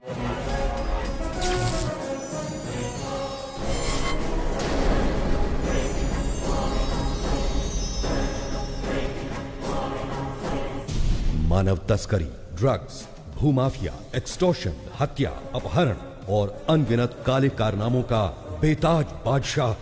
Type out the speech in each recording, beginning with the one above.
मानव तस्करी, drugs, भूमाफिया, extortion, हत्या, अपहरण और अनगिनत काले कारनामों का बेताज बादशाह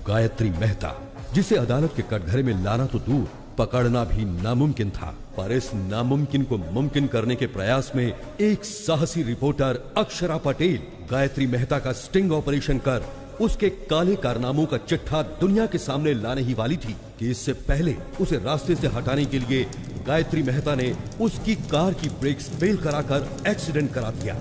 गायत्री मेहता, जिसे अदालत के कटघरे में लाना तो दूर, पकड़ना भी नामुमकिन था। पर इस नामुमकिन को मुमकिन करने के प्रयास में एक साहसी रिपोर्टर अक्षरा पटेल गायत्री मेहता का स्टिंग ऑपरेशन कर उसके काले कारनामों का चिट्ठा दुनिया के सामने लाने ही वाली थी कि इससे पहले उसे रास्ते से हटाने के लिए गायत्री मेहता ने उसकी कार की ब्रेक्स फेल कराकर एक्सीडेंट करा दिया।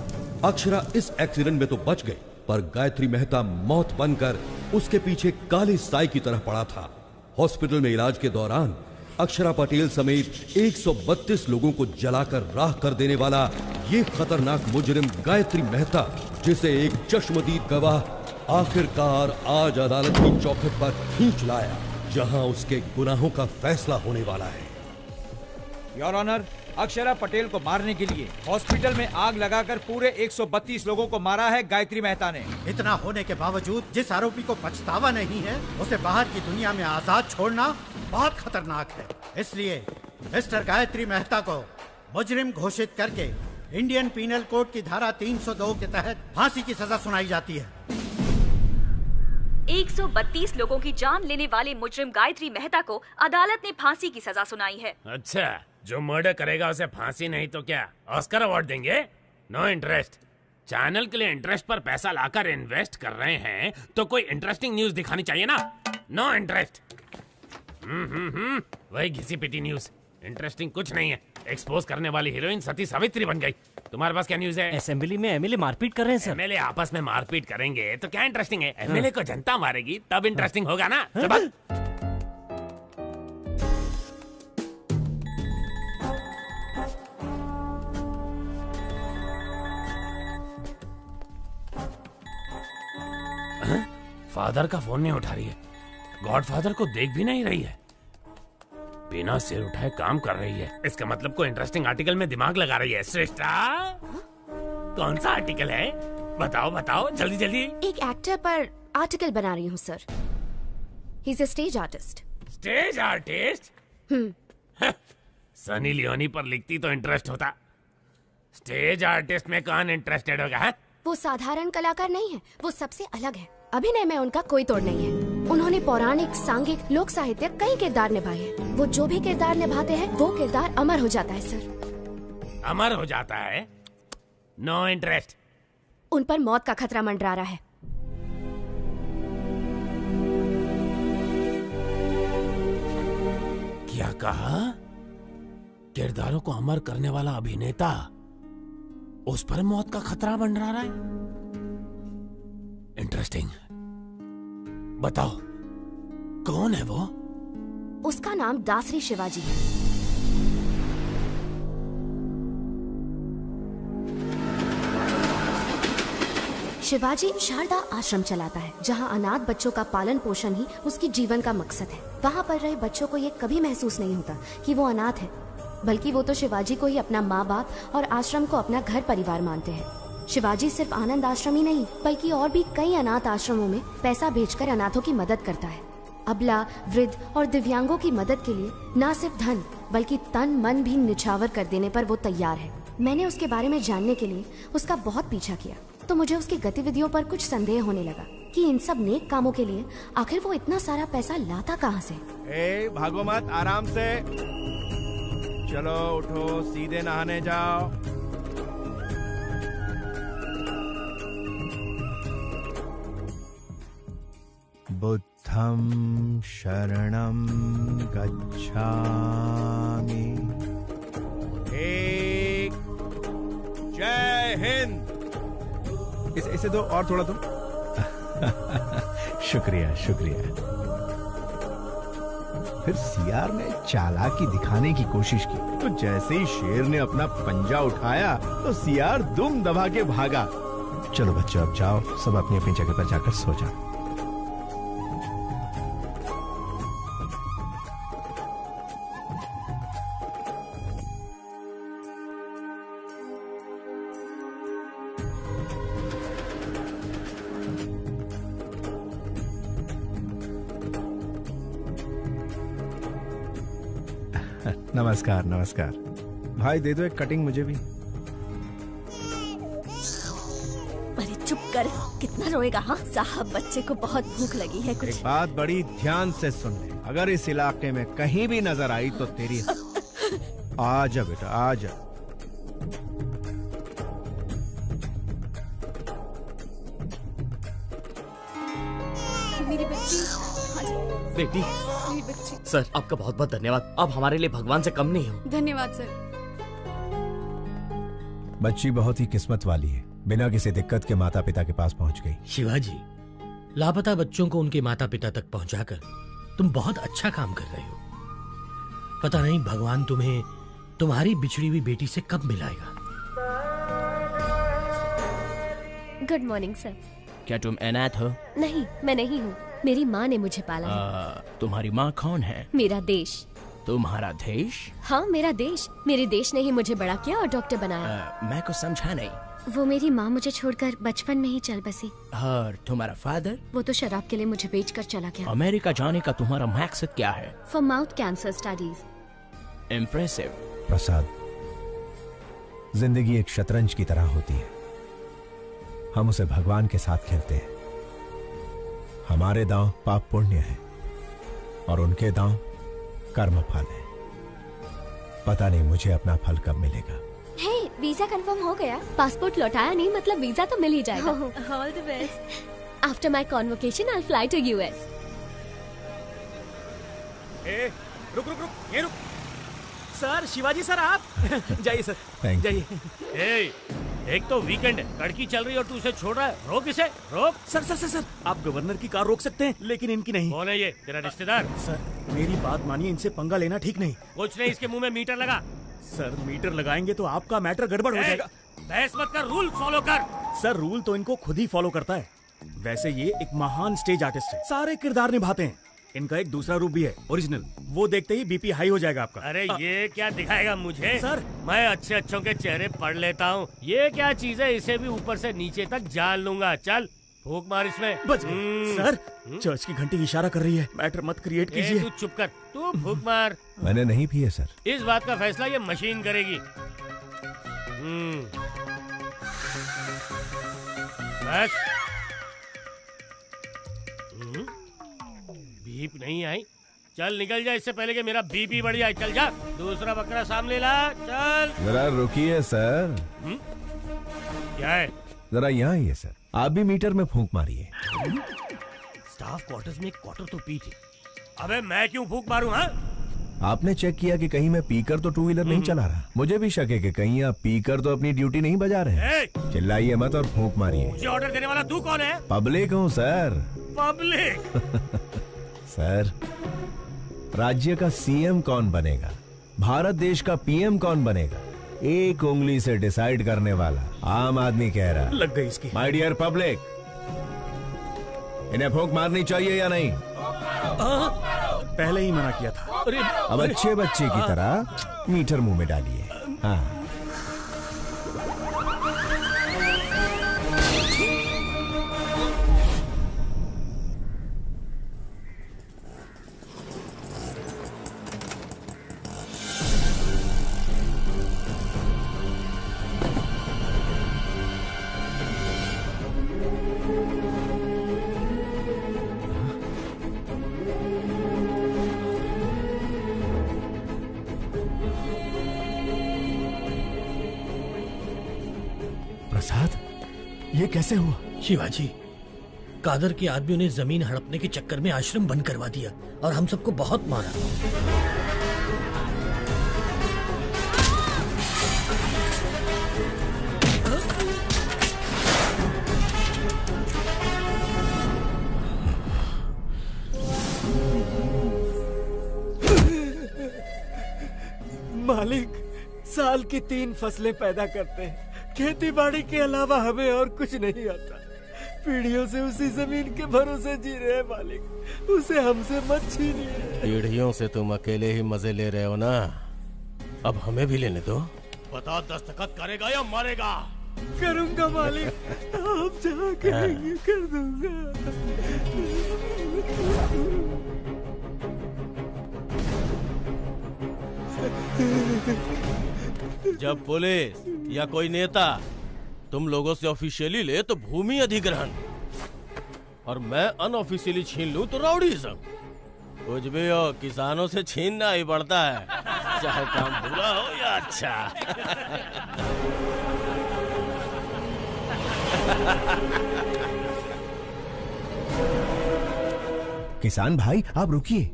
अक्षरा इस एक्सीडेंट में तो बच गई, पर गायत्री मेहता मौत बनकर उसके पीछे काले साई की तरह पड़ा था। हॉस्पिटल में इलाज के दौरान अक्षरा पटेल समेत 132 लोगों को जलाकर राख कर देने वाला ये खतरनाक मुजरिम गायत्री मेहता, जिसे एक चश्मदीद गवाह आखिरकार आज अदालत की चौखट पर खींच लाया, जहां उसके गुनाहों का फैसला होने वाला है। योर ऑनर, अक्षरा पटेल को मारने के लिए हॉस्पिटल में आग लगाकर पूरे 132 लोगों को मारा है गायत्री मेहता ने। इतना होने के बावजूद जिस आरोपी को पछतावा नहीं है, उसे बाहर की दुनिया में आजाद छोड़ना बहुत खतरनाक है। इसलिए मिस्टर गायत्री मेहता को मुजरिम घोषित करके इंडियन पीनल कोड की धारा 302 के तहत फांसी की सजा सुनाई जाती है। 132 लोगों की जान लेने वाले मुजरिम गायत्री मेहता को अदालत ने फांसी की सजा सुनाई है। अच्छा, जो मर्डर करेगा उसे फांसी नहीं तो क्या ऑस्कर अवार्ड देंगे? No interest. चैनल के लिए इंटरेस्ट पर पैसा लाकर इन्वेस्ट कर रहे हैं तो कोई इंटरेस्टिंग न्यूज दिखानी चाहिए ना। No interest. वही घिसी पिटी न्यूज, इंटरेस्टिंग कुछ नहीं है। एक्सपोज करने वाली हीरोइन सती सावित्री बन गई। तुम्हारे पास क्या न्यूज है? असेंबली में एमएलए मारपीट कर रहे हैं सर। एमएलए आपस में मारपीट करेंगे तो क्या इंटरेस्टिंग है? एमएलए को जनता मारेगी तब इंटरेस्टिंग होगा ना। चल फादर का फोन नहीं उठा रही है, गॉडफादर को देख भी नहीं रही है, बिना सिर उठाए काम कर रही है। इसका मतलब कोई इंटरेस्टिंग आर्टिकल में दिमाग लगा रही है। श्रेष्ठा, कौन सा आर्टिकल है? बताओ बताओ जल्दी जल्दी। एक एक्टर पर आर्टिकल बना रही हूँ sir. He is a stage artist. Stage artist? Sunny Leone पर लिखती तो इंटरेस्ट होता। स्टेज आर्टिस्ट में कौन इंटरेस्टेड होगा? है? वो साधारण कलाकार नहीं है, वो सबसे अलग है। अभिनय में उनका कोई तोड़ नहीं है। उन्होंने पौराणिक, सांघिक, लोक साहित्य कई किरदार निभाए हैं। वो जो भी किरदार निभाते हैं वो किरदार अमर हो जाता है सर। अमर हो जाता है? No interest. उन पर मौत का खतरा मंडरा रहा है। क्या कहा? किरदारों को अमर करने वाला अभिनेता, उस पर मौत का खतरा मंडरा रहा है? इंटरेस्टिंग। बताओ कौन है वो? उसका नाम दासरी शिवाजी है। शिवाजी शारदा आश्रम चलाता है, जहां अनाथ बच्चों का पालन पोषण ही उसकी जीवन का मकसद है। वहां पर रहे बच्चों को ये कभी महसूस नहीं होता कि वो अनाथ है, बल्कि वो तो शिवाजी को ही अपना माँ बाप और आश्रम को अपना घर परिवार मानते हैं। शिवाजी सिर्फ आनंद आश्रम ही नहीं, बल्कि और भी कई अनाथ आश्रमों में पैसा भेजकर अनाथों की मदद करता है। अबला, वृद्ध और दिव्यांगों की मदद के लिए न सिर्फ धन बल्कि तन मन भी निछावर कर देने पर वो तैयार है। मैंने उसके बारे में जानने के लिए उसका बहुत पीछा किया, तो मुझे उसकी गतिविधियों पर कुछ संदेह होने लगा कि इन सब नेक कामों के लिए आखिर वो इतना सारा पैसा लाता कहाँ से। भागो मत, आराम से चलो, उठो, सीधे नहाने जाओ। बुद्धं शरणं गच्छामि। जय हिंद। इसे दो और थोड़ा तुम। शुक्रिया शुक्रिया। फिर सीआर ने चालाकी दिखाने की कोशिश की, तो जैसे ही शेर ने अपना पंजा उठाया तो सीआर दुम दबा के भागा। चलो बच्चों, अब जाओ, सब अपनी अपनी जगह पर जाकर सो जाओ। नमस्कार नमस्कार। भाई दे दो एक कटिंग मुझे भी। अरे चुप कर, कितना रोएगा? हाँ साहब, बच्चे को बहुत भूख लगी है कुछ। एक बात बड़ी ध्यान से सुन ले, अगर इस इलाके में कहीं भी नजर आई तो तेरी आजा बेटा आजा। मेरी बच्ची। बेटी, मेरी बच्ची। सर आपका बहुत बहुत धन्यवाद। आप हमारे लिए भगवान से कम नहीं हो। धन्यवाद सर। बच्ची बहुत ही किस्मत वाली है, बिना किसी दिक्कत के माता पिता के पास पहुंच गई। शिवाजी, लापता बच्चों को उनके माता पिता तक पहुंचाकर तुम बहुत अच्छा काम कर रहे हो। पता नहीं भगवान तुम्हें तुम्हारी बिछड़ी हुई बेटी से कब मिलाएगा। Good morning sir. क्या तुम अनाथ हो? नहीं, मैं नहीं हूँ, मेरी माँ ने मुझे पाला है। तुम्हारी माँ कौन है? मेरा देश। तुम्हारा देश? हाँ मेरा देश। मेरे देश ने ही मुझे बड़ा किया और डॉक्टर बनाया। मैं कुछ समझा नहीं। वो मेरी माँ मुझे छोड़कर बचपन में ही चल बसी। और तुम्हारा फादर? वो तो शराब के लिए मुझे बेचकर चला गया। अमेरिका जाने का तुम्हारा मकसद क्या है? For mouth cancer studies. Impressive. Prasad, जिंदगी एक शतरंज की तरह होती है, हम उसे भगवान के साथ खेलते हैं। हमारे दांव पाप पुण्य है और उनके दांव कर्म फल है। पता नहीं मुझे अपना फल कब मिलेगा। हे, वीजा कंफर्म हो गया। पासपोर्ट लौटाया नहीं मतलब वीजा तो मिल ही जाएगा। All the best. After my convocation I fly to US. रुक रुक रुक, ये रुक। सर, शिवाजी सर आप जाइए सर, Thank you. जाइए। एक तो वीकेंड है, लड़की चल रही है और तू उसे छोड़ रहा है। रोक इसे, रोक। सर सर सर सर, आप गवर्नर की कार रोक सकते हैं लेकिन इनकी नहीं। कौन है ये? तेरा रिश्तेदार? सर मेरी बात मानिए, इनसे पंगा लेना ठीक नहीं। कुछ नहीं, इसके मुंह में मीटर लगा। सर मीटर लगाएंगे तो आपका मैटर गड़बड़ हो जाएगा। बहस मत कर, रूल फॉलो कर। सर रूल तो इनको खुद ही फॉलो करता है। वैसे ये एक महान स्टेज आर्टिस्ट है, सारे किरदार निभाते हैं। इनका एक दूसरा रूप भी है, ओरिजिनल। वो देखते ही बीपी हाई हो जाएगा आपका। अरे ये क्या दिखाएगा मुझे? सर, मैं अच्छे अच्छों के चेहरे पढ़ लेता हूँ। ये क्या चीज है? इसे भी ऊपर से नीचे तक जान लूंगा। चल फूक मार इसमें। बच गए। सर चर्च की घंटी इशारा कर रही है, मैटर मत क्रिएट कीजिए। तू चुप कर, तू फूक मार। मैंने नहीं पिए सर। इस बात का फैसला ये मशीन करेगी। बस। बीप नहीं आई। चल निकल जा इससे पहले कि मेरा बीपी बढ़ जाए। चल जा, दूसरा बकरा सामने ला। चल। जरा रुकिए सर। क्या है? जरा यहाँ आइए सर, आप भी मीटर में फूंक मारिए। स्टाफ क्वार्टर्स में एक क्वार्टर तो पी थी। अबे मैं क्यों फूंक मारूं? हाँ, आपने चेक किया कि कहीं मैं पीकर तो टू व्हीलर नहीं चला रहा? मुझे भी शक है कि कहीं आप पीकर तो अपनी ड्यूटी नहीं बजा रहे हैं। चिल्लाइए मत और फूंक मारिए। मुझे ऑर्डर देने वाला तू कौन है? पब्लिक हूँ सर। पब्लिक? सर, राज्य का सीएम कौन बनेगा, भारत देश का पीएम कौन बनेगा, एक उंगली से डिसाइड करने वाला आम आदमी कह रहा। लग गई इसकी। माय डियर पब्लिक, इन्हें फूंक मारनी चाहिए या नहीं? पहले ही मना किया था। अब अच्छे बच्चे की तरह मीटर मुंह में डालिए। हाँ। प्रसाद, ये कैसे हुआ? शिवाजी, कादर के आदमियों ने जमीन हड़पने के चक्कर में आश्रम बंद करवा दिया और हम सबको बहुत मारा। मालिक, साल की 3 फसलें पैदा करते हैं, खेती बाड़ी के अलावा हमें और कुछ नहीं आता। पीढ़ियों से उसी जमीन के भरोसे जी रहे हैं मालिक, उसे हमसे मत छीनिए। पीढ़ियों से तुम अकेले ही मजे ले रहे हो ना, अब हमें भी लेने दो। बता, दस्तखत करेगा या मारेगा? करूंगा मालिक, आप जहाँ कहेंगे कर दूंगा। जब पुलिस या कोई नेता तुम लोगों से ऑफिशियली ले तो भूमि अधिग्रहण, और मैं अनऑफिशियली छीन लूं तो राउडीज़म। कुछ भी हो, किसानों से छीनना ही पड़ता है, चाहे काम बुरा हो या अच्छा। किसान भाई आप रुकिए।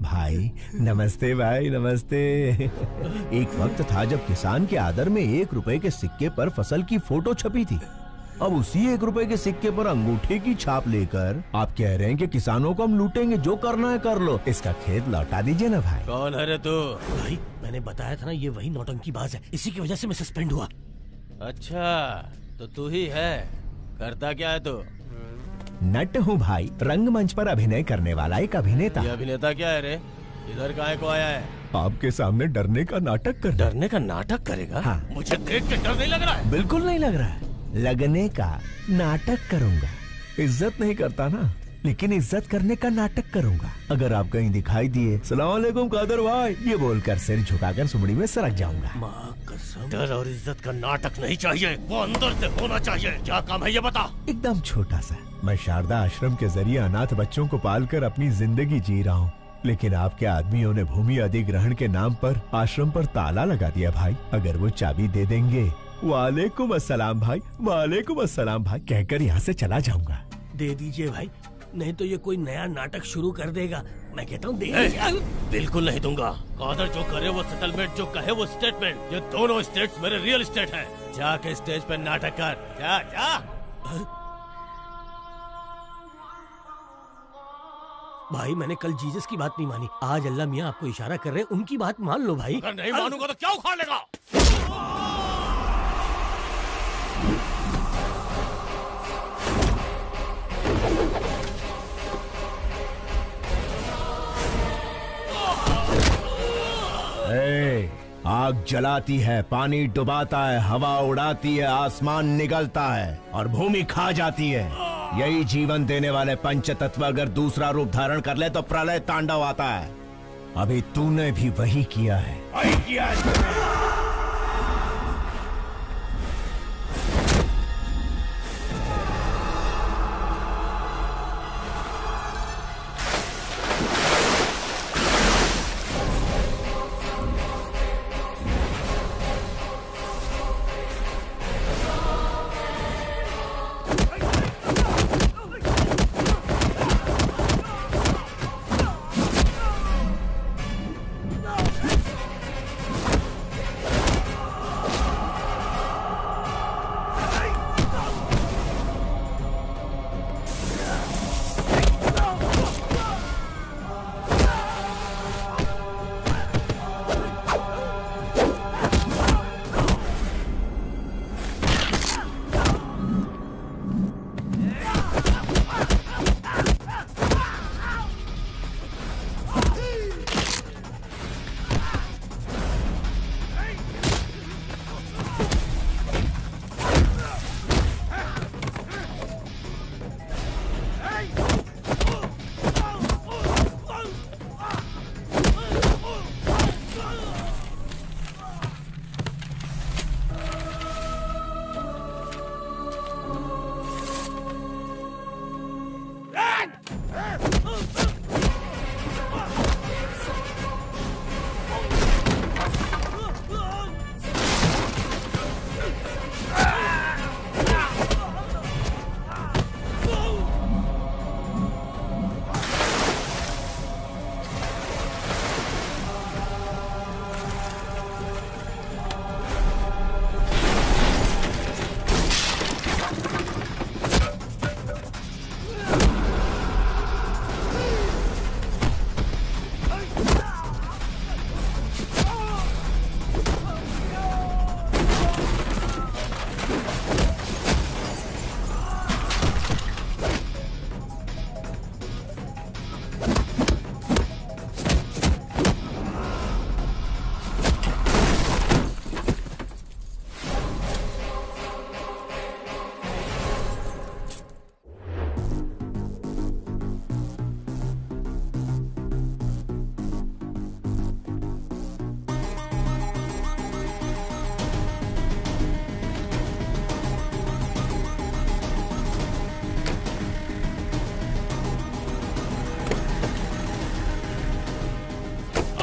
भाई नमस्ते, भाई नमस्ते। एक वक्त था जब किसान के आदर में 1 रुपए के सिक्के पर फसल की फोटो छपी थी। अब उसी 1 रुपए के सिक्के पर अंगूठे की छाप लेकर आप कह रहे हैं कि किसानों को हम लूटेंगे, जो करना है कर लो। इसका खेत लौटा दीजिए ना भाई। कौन है रे तू? भाई मैंने बताया था ना, ये वही नौटंकीबाज है, इसी की वजह से मैं सस्पेंड हुआ। अच्छा तो तू ही है, करता क्या है तू? नट हूँ भाई, रंगमंच पर अभिनय करने वाला एक अभिनेता। ये अभिनेता क्या है रे? इधर काहे को आया है? आपके सामने डरने का नाटक कर। डरने का नाटक करेगा? हाँ। मुझे देख के डर नहीं लग रहा है? बिल्कुल नहीं लग रहा है। लगने का नाटक करूंगा। इज्जत नहीं करता ना, लेकिन इज्जत करने का नाटक करूंगा। अगर आप कहीं दिखाई दिए सलाम वालेकुम कादर भाई ये बोलकर सिर झुकाकर सुमड़ी में सरक जाऊंगा। माँ कसम, डर और इज्जत का नाटक नहीं चाहिए, वो अंदर से होना चाहिए। क्या काम है ये बता? एकदम छोटा सा। मैं शारदा आश्रम के जरिए अनाथ बच्चों को पालकर अपनी जिंदगी जी रहा हूँ, लेकिन आपके आदमियों ने भूमि अधिग्रहण के नाम पर आश्रम पर ताला लगा दिया भाई। अगर वो चाबी दे देंगे, वालेकुम अस्सलाम भाई, वालेकुम अस्सलाम भाई कहकर यहाँ से चला जाऊंगा। दे दीजिए भाई, नहीं तो ये कोई नया नाटक शुरू कर देगा। मैं कहता हूँ बिल्कुल नहीं दूंगा। कादर जो करे वो सेटलमेंट, जो कहे वो स्टेटमेंट। ये दोनों स्टेट्स मेरे रियल स्टेट हैं। जाके स्टेज पे नाटक कर, जा जा। भाई मैंने कल जीसस की बात नहीं मानी, आज अल्लाह मियाँ आपको इशारा कर रहे हैं, उनकी बात मान लो भाई। अगर नहीं मानूंगा तो क्या उखाड़ लेगा? आग जलाती है, पानी डुबाता है, हवा उड़ाती है, आसमान निगलता है और भूमि खा जाती है। यही जीवन देने वाले पंच तत्व अगर दूसरा रूप धारण कर ले तो प्रलय तांडव आता है। अभी तूने भी वही किया है। वही किया है।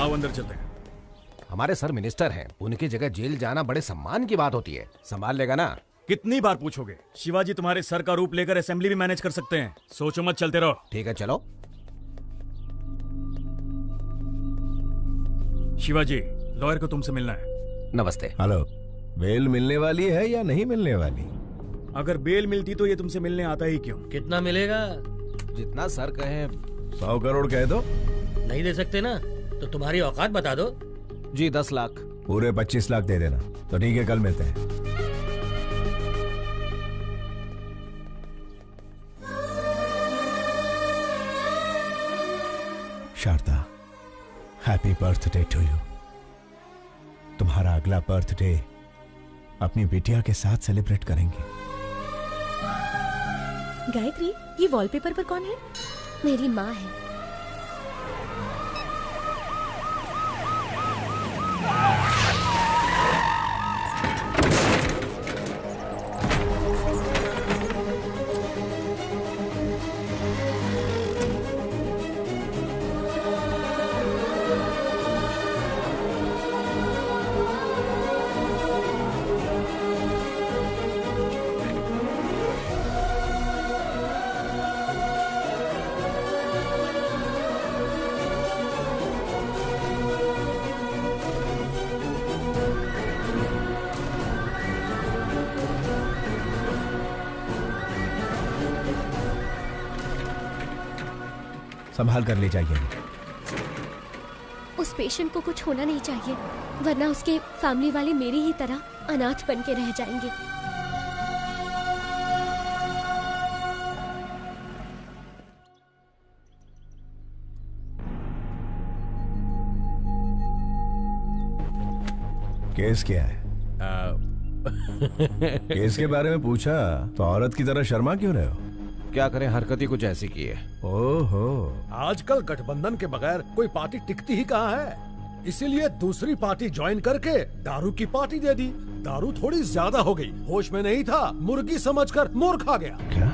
आओ अंदर चलते हैं। हमारे सर मिनिस्टर हैं, उनकी जगह जेल जाना बड़े सम्मान की बात होती है। संभाल लेगा ना? कितनी बार पूछोगे? शिवाजी तुम्हारे सर का रूप लेकर असेंबली भी मैनेज कर सकते हैं। सोचो मत, चलते रहो। ठीक है, चलो। शिवाजी, लॉयर को तुमसे मिलना है। नमस्ते। हेलो। बेल मिलने वाली है या नहीं मिलने वाली? अगर बेल मिलती तो ये तुमसे मिलने आता ही क्यों? कितना मिलेगा? जितना सर कहे। 100 करोड़ कह दो। नहीं दे सकते ना, तो तुम्हारी औकात बता दो। जी 10 लाख। पूरे 25 लाख दे देना। तो ठीक है, कल मिलते हैं। Sharda, happy birthday to you. तुम्हारा अगला बर्थडे अपनी बिटिया के साथ सेलिब्रेट करेंगे। गायत्री, ये वॉलपेपर पर कौन है? मेरी माँ है। संभाल कर ले जाइए। उस पेशेंट को कुछ होना नहीं चाहिए, वरना उसके फैमिली वाले मेरी ही तरह अनाथ बन के रह जाएंगे। केस क्या है? केस के बारे में पूछा तो औरत की तरह शर्मा क्यों रहे हो? क्या करें, हरकत ही कुछ ऐसी की है। ओहो, आजकल गठबंधन के बगैर कोई पार्टी टिकती ही कहाँ है, इसीलिए दूसरी पार्टी ज्वाइन करके दारू की पार्टी दे दी। दारू थोड़ी ज्यादा हो गई, होश में नहीं था, मुर्गी समझकर मोर खा गया। क्या?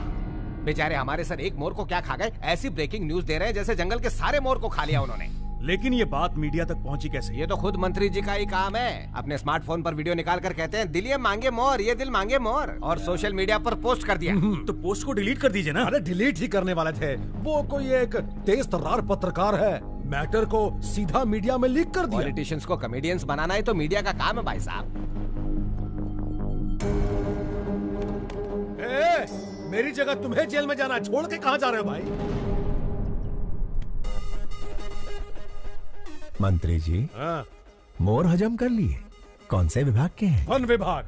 बेचारे हमारे सर एक मोर को क्या खा गए? ऐसी ब्रेकिंग न्यूज दे रहे हैं जैसे जंगल के सारे मोर को खा लिया उन्होंने। लेकिन ये बात मीडिया तक पहुंची कैसे? ये तो खुद मंत्री जी का ही काम है। अपने स्मार्टफोन पर वीडियो निकाल कर कहते हैं दिल ये मांगे मोर, ये दिल मांगे मोर, और सोशल मीडिया पर पोस्ट कर दिया। तो पोस्ट को डिलीट कर दीजिए ना। अरे डिलीट ही करने वाले थे, वो कोई एक तेज तर्रार पत्रकार है, मैटर को सीधा मीडिया में लीक कर दिया। पॉलिटिशियंस को कॉमेडियंस बनाना ही तो मीडिया का काम है भाई साहब। मेरी जगह तुम्हें जेल में जाना, छोड़ के कहाँ जा रहे हो भाई? मंत्री जी, मोर हजम कर लिए। कौन से विभाग के हैं? वन विभाग।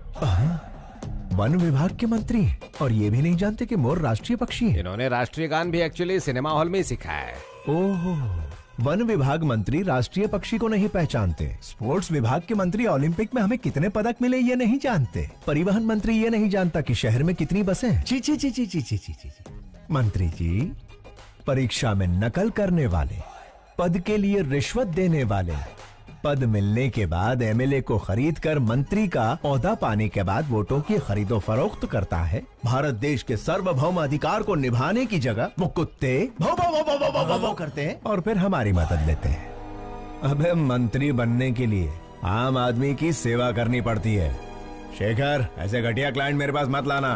वन विभाग के मंत्री, और ये भी नहीं जानते कि मोर राष्ट्रीय पक्षी है। इन्होंने राष्ट्रीय गान भी एक्चुअली सिनेमा हॉल में ही सीखा है। ओहो, वन विभाग मंत्री राष्ट्रीय पक्षी को नहीं पहचानते। स्पोर्ट्स विभाग के मंत्री ओलंपिक में हमें कितने पदक मिले ये नहीं जानते। परिवहन मंत्री ये नहीं जानता कि शहर में कितनी बसें हैं। ची ची ची ची ची ची ची ची। मंत्री जी, परीक्षा में नकल करने वाले, पद के लिए रिश्वत देने वाले, पद मिलने के बाद एमएलए को खरीद कर मंत्री का ओहदा पाने के बाद वोटों की खरीदो फरोख्त करता है। भारत देश के सार्वभौम अधिकार को निभाने की जगह वो कुत्ते भौ भौ भौ भौ भौ भौ भौ करते हैं और फिर हमारी मदद लेते हैं। अबे मंत्री बनने के लिए आम आदमी की सेवा करनी पड़ती है। शेखर, ऐसे घटिया क्लाइंट मेरे पास मत लाना।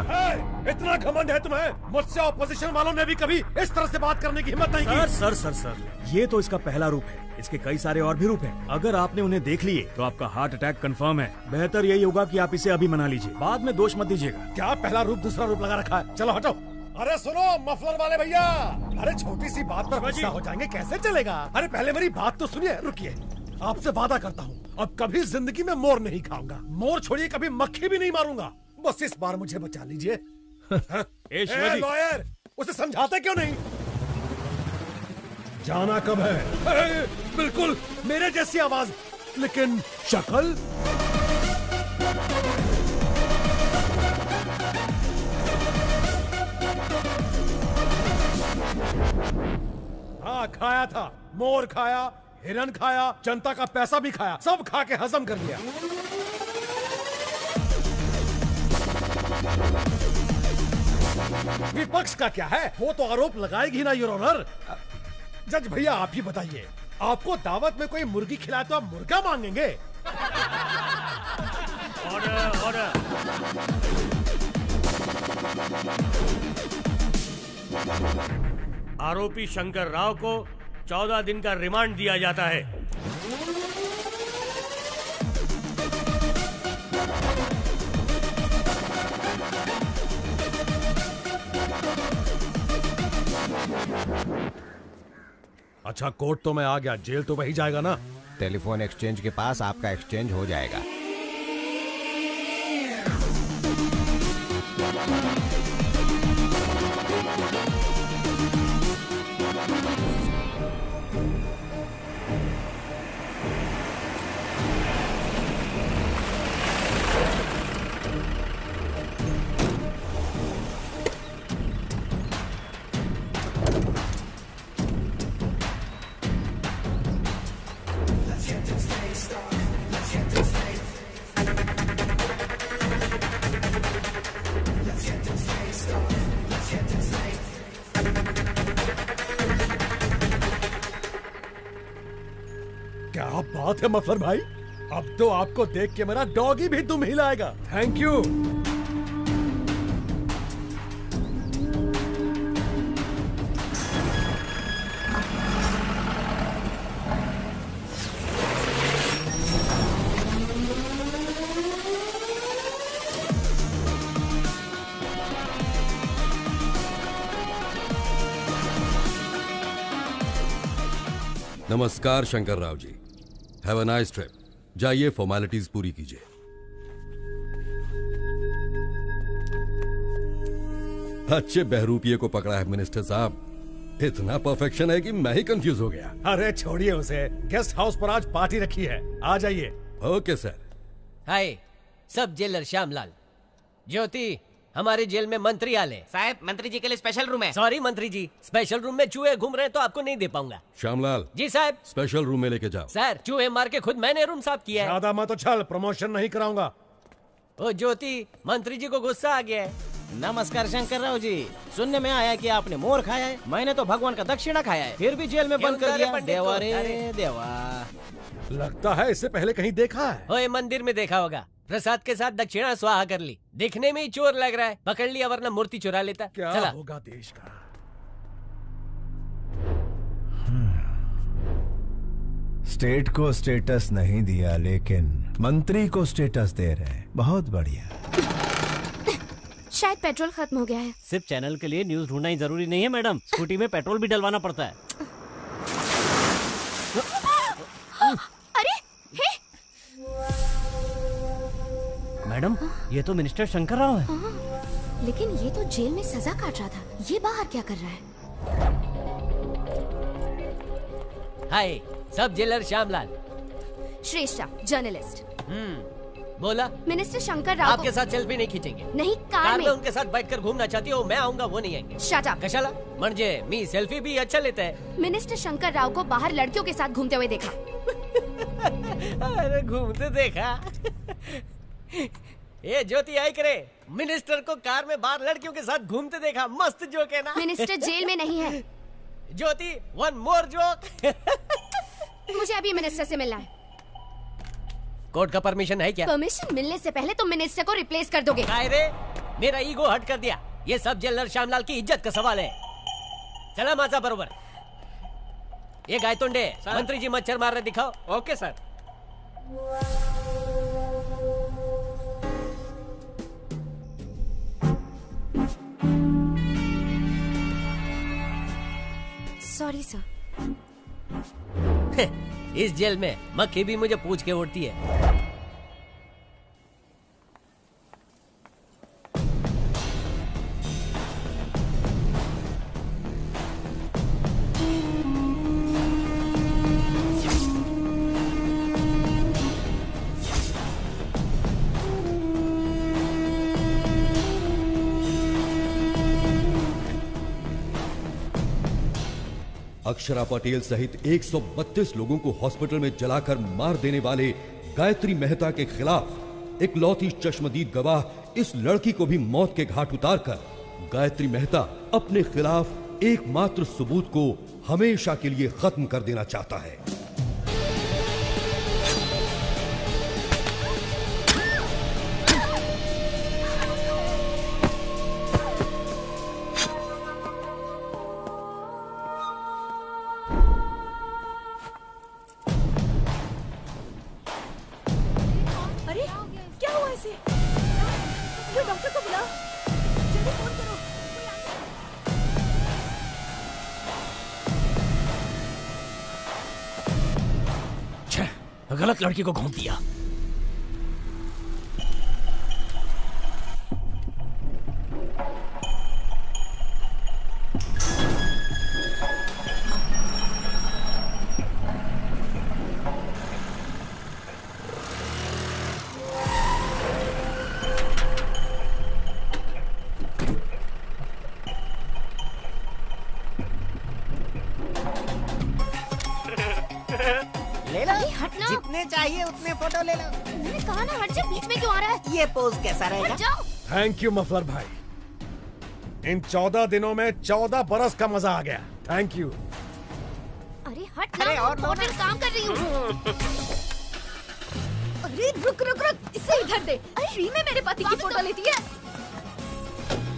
इतना घमंड है तुम्हें? मुझसे ऑपोजिशन वालों ने भी कभी इस तरह से बात करने की हिम्मत नहीं की। सर, ये तो इसका पहला रूप है, इसके कई सारे और भी रूप हैं। अगर आपने उन्हें देख लिए तो आपका हार्ट अटैक कंफर्म है। बेहतर यही होगा कि आप इसे अभी मना लीजिए, बाद में दोष मत दीजिएगा। क्या पहला रूप दूसरा रूप लगा रखा है? चलो हटो। अरे सुनो मफलर वाले भैया, अरे छोटी सी बात पर गुस्सा हो जाएंगे, कैसे चलेगा? अरे पहले मेरी बात तो सुनिए। रुकिए, आपसे वादा करता हूँ अब कभी जिंदगी में मोर नहीं खाऊंगा। मोर छोड़िए, कभी मक्खी भी नहीं मारूंगा। बस इस बार मुझे बचा लीजिए। लॉयर, उसे समझाते क्यों नहीं? जाना कब है? बिल्कुल मेरे जैसी आवाज, लेकिन शक्ल। हाँ, खाया था, मोर खाया, हिरन खाया, जनता का पैसा भी खाया, सब खा के हजम कर लिया। विपक्ष का क्या है, वो तो आरोप लगाएगी ना योर ऑनर। जज भैया आप ही बताइए, आपको दावत में कोई मुर्गी खिलाए तो आप मुर्गा मांगेंगे? Order order. आरोपी शंकर राव को 14 दिन का रिमांड दिया जाता है। अच्छा, कोर्ट तो मैं आ गया, जेल तो वही जाएगा ना? टेलीफोन एक्सचेंज के पास आपका एक्सचेंज हो जाएगा। क्या बात है मफलर भाई, अब तो आपको देख के मेरा डॉगी भी दुम हिलाएगा। Thank you. नमस्कार Shankar Rao ji, have a nice trip. जाइए फॉर्मेलिटीज पूरी कीजिए। अच्छे बहरूपिये को पकड़ा है मिनिस्टर साहब। इतना परफेक्शन है कि मैं ही कंफ्यूज हो गया। अरे छोड़िए उसे, गेस्ट हाउस पर आज पार्टी रखी है, आ जाइए। Okay sir. हाय, सब जेलर श्यामलाल। ज्योति, हमारे जेल में मंत्री आले। साहब, मंत्री जी के लिए स्पेशल रूम है। सॉरी मंत्री जी, स्पेशल रूम में चूहे घूम रहे हैं तो आपको नहीं दे पाऊंगा। श्यामलाल जी साहब। स्पेशल रूम में लेके जाओ। सर, चूहे मार के खुद मैंने रूम साफ किया है। ज्यादा मत उछल, प्रमोशन नहीं कराऊंगा। ओ ज्योति, मंत्री जी को गुस्सा आ गया है। नमस्कार शंकर राव जी, सुनने में आया कि आपने मोर खाया है। मैंने तो भगवान का दक्षिणा खाया है, फिर भी जेल में बंद कर दिया। देवा रे देवा। लगता है इससे पहले कहीं देखा है। ओए, मंदिर में देखा होगा। प्रसाद के साथ दक्षिणा स्वाहा कर ली। दिखने में ही चोर लग रहा है, पकड़ लिया वरना मूर्ति चुरा लेता। क्या चला। होगा देश का। स्टेट को स्टेटस नहीं दिया, लेकिन मंत्री को स्टेटस दे रहे हैं। बहुत बढ़िया। शायद पेट्रोल खत्म हो गया है। सिर्फ चैनल के लिए न्यूज ढूंढना ही जरूरी नहीं है मैडम, स्कूटी में पेट्रोल भी डलवाना पड़ता है। अरे हे! मैडम, ये तो मिनिस्टर शंकर राव है। लेकिन ये तो जेल में सजा काट रहा था, ये बाहर क्या कर रहा है? हाय, सब जेलर श्यामलाल। श्रेष्ठा, जर्नलिस्ट। बोला। मिनिस्टर शंकर राव आपके साथ सेल्फी नहीं खींचेंगे। नहीं, कार में उनके साथ बैठकर घूमना चाहती हो, मैं आऊंगा, वो नहीं आएंगे। Shut up. कशाला? म्हणजे मी सेल्फी भी अच्छा लेता है। मिनिस्टर शंकर राव को बाहर लड़कियों के साथ घूमते हुए देखा। अरे घूमते देखा? ये ज्योति आई करे, मिनिस्टर को कार में बाहर लड़कियों के साथ घूमते देखा। मस्त जोक है ना? मिनिस्टर जेल में नहीं है। ज्योति, वन मोर जोक। मुझे अभी मिनिस्टर से मिलना है। कोर्ट का परमिशन है क्या? परमिशन मिलने से पहले तुम मिनिस्टर को रिप्लेस कर दोगे। काय रे, मेरा ईगो हट कर दिया। ये सब जेलर श्यामलाल की इज्जत का सवाल है। चला माझा बरोबर। ये गायतोंडे, मंत्री जी मच्छर मार रहे, दिखाओ। Okay sir. Sorry sir. इस जेल में मक्खी भी मुझे पूछ के उड़ती है। अक्षरा पटेल सहित 132 लोगों को हॉस्पिटल में जलाकर मार देने वाले गायत्री मेहता के खिलाफ इकलौती चश्मदीद गवाह इस लड़की को भी मौत के घाट उतारकर गायत्री मेहता अपने खिलाफ एकमात्र सबूत को हमेशा के लिए खत्म कर देना चाहता है। अरे क्या हुआ इसे? लो डॉक्टर को बुलाओ, जल्दी फोन करो। गलत लड़की को घूम दिया। ले लो, हटना। जितने चाहिए उतने फोटो ले लो। मैंने कहा ना हट जा, बीच में क्यों आ रहा है? ये पोज कैसा रहेगा? हट जाओ। थैंक यू मफलर भाई, इन 14 दिनों में 14 बरस का मजा आ गया। Thank you. अरे हट ना, और इम्पोर्टेंट काम कर रही हूँ। अरे रुक रुक रुक, इसे इधर दे। अरे फ्री में मेरे पति की फोटो लेती है।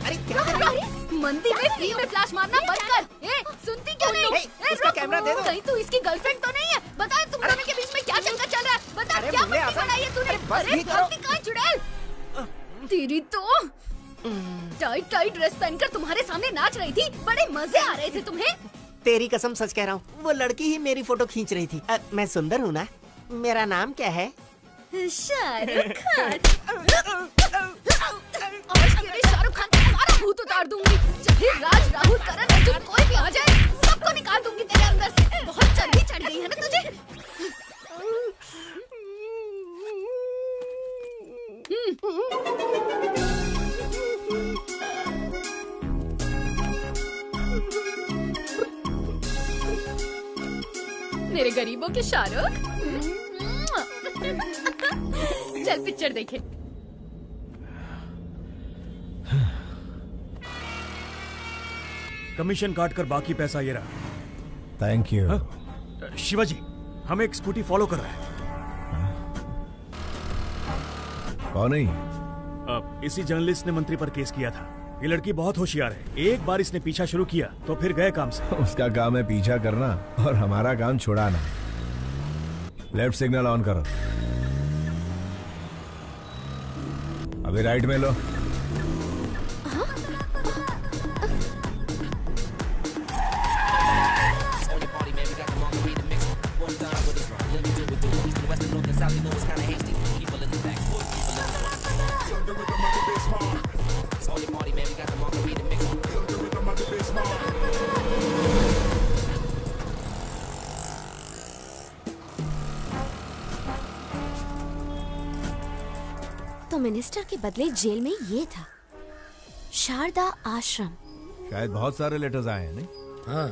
अरे क्या कर रही है? मंदिर में फ्री में फ्लैश मारना बंद कर। ए, सुनती क्यों नहीं? इसका कैमरा दे दो। कहीं तू इसकी गर्लफ्रेंड तो नहीं है? बता तुम दोनों के बीच में क्या चक्कर चल रहा है? बता क्या पट्टी बनाई है तूने? अरे गलती कहाँ चुड़ैल? तेरी तो टाइट टाइट ड्रेस पहनकर तुम्हारे सामने नाच रही थी, बड़े मजे आ रहे थे तुम्हें। तेरी कसम सच कह रहा हूँ, वो लड़की ही मेरी फोटो खींच रही थी। मैं सुंदर हूँ ना? मेरा नाम क्या है? शाहरुख खान। आज तेरे शाहरुख खान का सारा भूत उतार दूंगी। चाहे राज, राहुल, करण, अर्जुन कोई भी आ जाए, सबको निकाल दूंगी तेरे अंदर से। बहुत चर्बी चढ़ गई है ना तुझे? मेरे गरीबों के शाहरुख। चल पिक्चर देखे। कमीशन काट कर बाकी पैसा ये रहा। Thank you. शिवाजी, हम एक स्कूटी फॉलो कर रहे हैं। कौन नहीं? इसी जर्नलिस्ट ने मंत्री पर केस किया था। ये लड़की बहुत होशियार है, एक बार इसने पीछा शुरू किया तो फिर गए काम से। उसका काम है पीछा करना और हमारा काम छुड़ाना। लेफ्ट सिग्नल ऑन करो। अभी राइट में लो। तो मिनिस्टर के बदले जेल में ये था, शारदा आश्रम। शायद बहुत सारे लेटर्स आए हैं, नहीं? हाँ।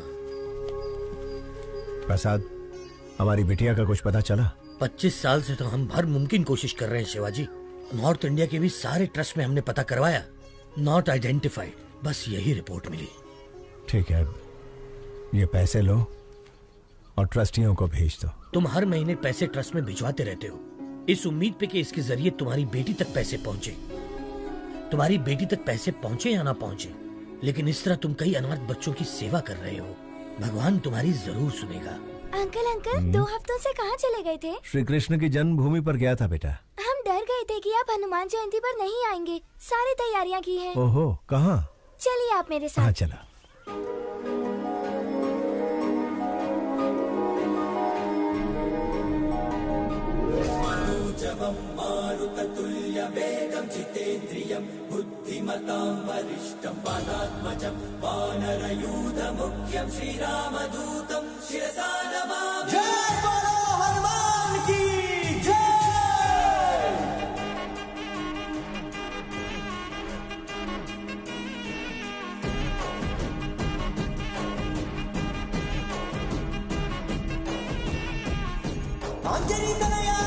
प्रसाद, हमारी बिटिया का कुछ पता चला? 25 साल से तो हम हर मुमकिन कोशिश कर रहे हैं शिवाजी। नॉर्थ इंडिया के भी सारे ट्रस्ट में हमने पता करवाया, नॉट आइडेंटिफाइड। बस यही रिपोर्ट मिली। ठीक है, ये पैसे लो और ट्रस्टियों को भेज दो। तुम हर महीने पैसे ट्रस्ट में भिजवाते रहते हो, इस उम्मीद पे कि इसके जरिए तुम्हारी बेटी तक पैसे पहुंचे। तुम्हारी बेटी तक पैसे पहुंचे या ना पहुंचे, लेकिन इस तरह तुम कई अनाथ बच्चों की सेवा कर रहे हो। भगवान तुम्हारी जरूर सुनेगा। अंकल 2 हफ्तों से कहाँ चले गए थे? श्री कृष्ण की जन्मभूमि पर गया था बेटा। हम डर गए थे कि आप हनुमान जयंती पर नहीं आएंगे। सारी तैयारियां की हैं। ओहो, कहाँ? चलिए आप मेरे साथ। हाँ चला। मारुततुल्यवेगं जितेन्द्रियं बुद्धिमतां वरिष्ठं वातात्मजं वानरयूथमुख्यं श्रीरामदूतं शिरसा नमामि। जय बोलो हनुमान की जय। अंजनी तनया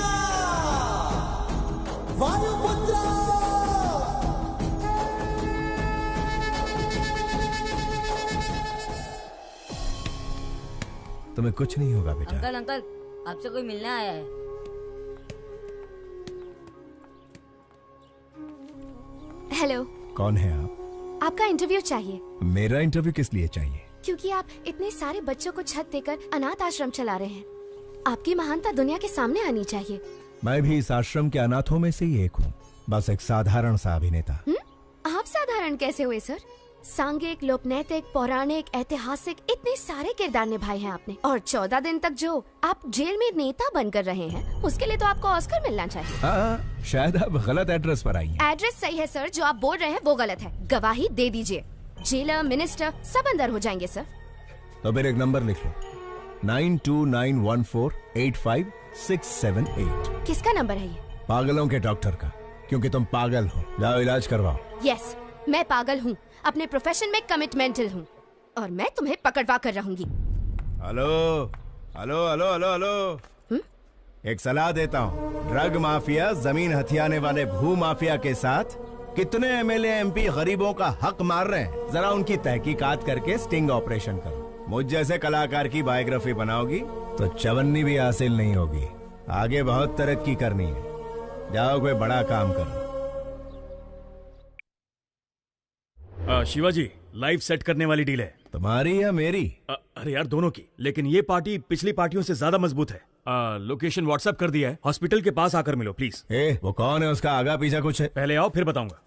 वायुपुत्र। तुम्हें कुछ नहीं होगा बेटा। अंकल अंकल, आपसे कोई मिलने आया है। हेलो। कौन है आप? आपका इंटरव्यू चाहिए। मेरा इंटरव्यू किस लिए चाहिए? क्योंकि आप इतने सारे बच्चों को छत देकर अनाथ आश्रम चला रहे हैं। आपकी महानता दुनिया के सामने आनी चाहिए। मैं भी इस आश्रम के अनाथों में से ही एक हूँ, बस एक साधारण सा अभिनेता। आप साधारण कैसे हुए सर? सांघिक, लोकनैतिक, पौराणिक, ऐतिहासिक इतने सारे किरदार निभाए हैं आपने, और 14 दिन तक जो आप जेल में नेता बनकर रहे हैं, उसके लिए तो आपको ऑस्कर मिलना चाहिए। शायद आप गलत एड्रेस पर आई हैं। एड्रेस सही है सर, जो आप बोल रहे हैं वो गलत है। गवाही दे दीजिए, जेलर, मिनिस्टर सब अंदर हो जाएंगे सर। तो फिर एक नंबर लिख लो, 9291485678। किसका नंबर है ये? पागलों के डॉक्टर का, क्योंकि तुम पागल हो। जाओ इलाज करवाओ। यस, मैं पागल हूँ, अपने प्रोफेशन में कमिटमेंटल हूँ, और मैं तुम्हें पकड़वा कर रहूंगी। Hello hello hello hello hello, एक सलाह देता हूँ। ड्रग माफिया, जमीन हथियाने वाले भू माफिया के साथ कितने एमएलए एमपी गरीबों का हक मार रहे हैं, जरा उनकी तहकीकात करके स्टिंग ऑपरेशन करो। मुझ जैसे कलाकार की बायोग्राफी बनाओगी तो चवन्नी भी हासिल नहीं होगी। आगे बहुत तरक्की करनी है, जाओ कोई बड़ा काम करो। शिवाजी, लाइव सेट करने वाली डील है। तुम्हारी या मेरी? अरे यार दोनों की, लेकिन ये पार्टी पिछली पार्टियों से ज्यादा मजबूत है। लोकेशन व्हाट्सएप कर दिया है, हॉस्पिटल के पास आकर मिलो प्लीज। वो कौन है? उसका आगा पीछा कुछ है? पहले आओ फिर बताऊंगा।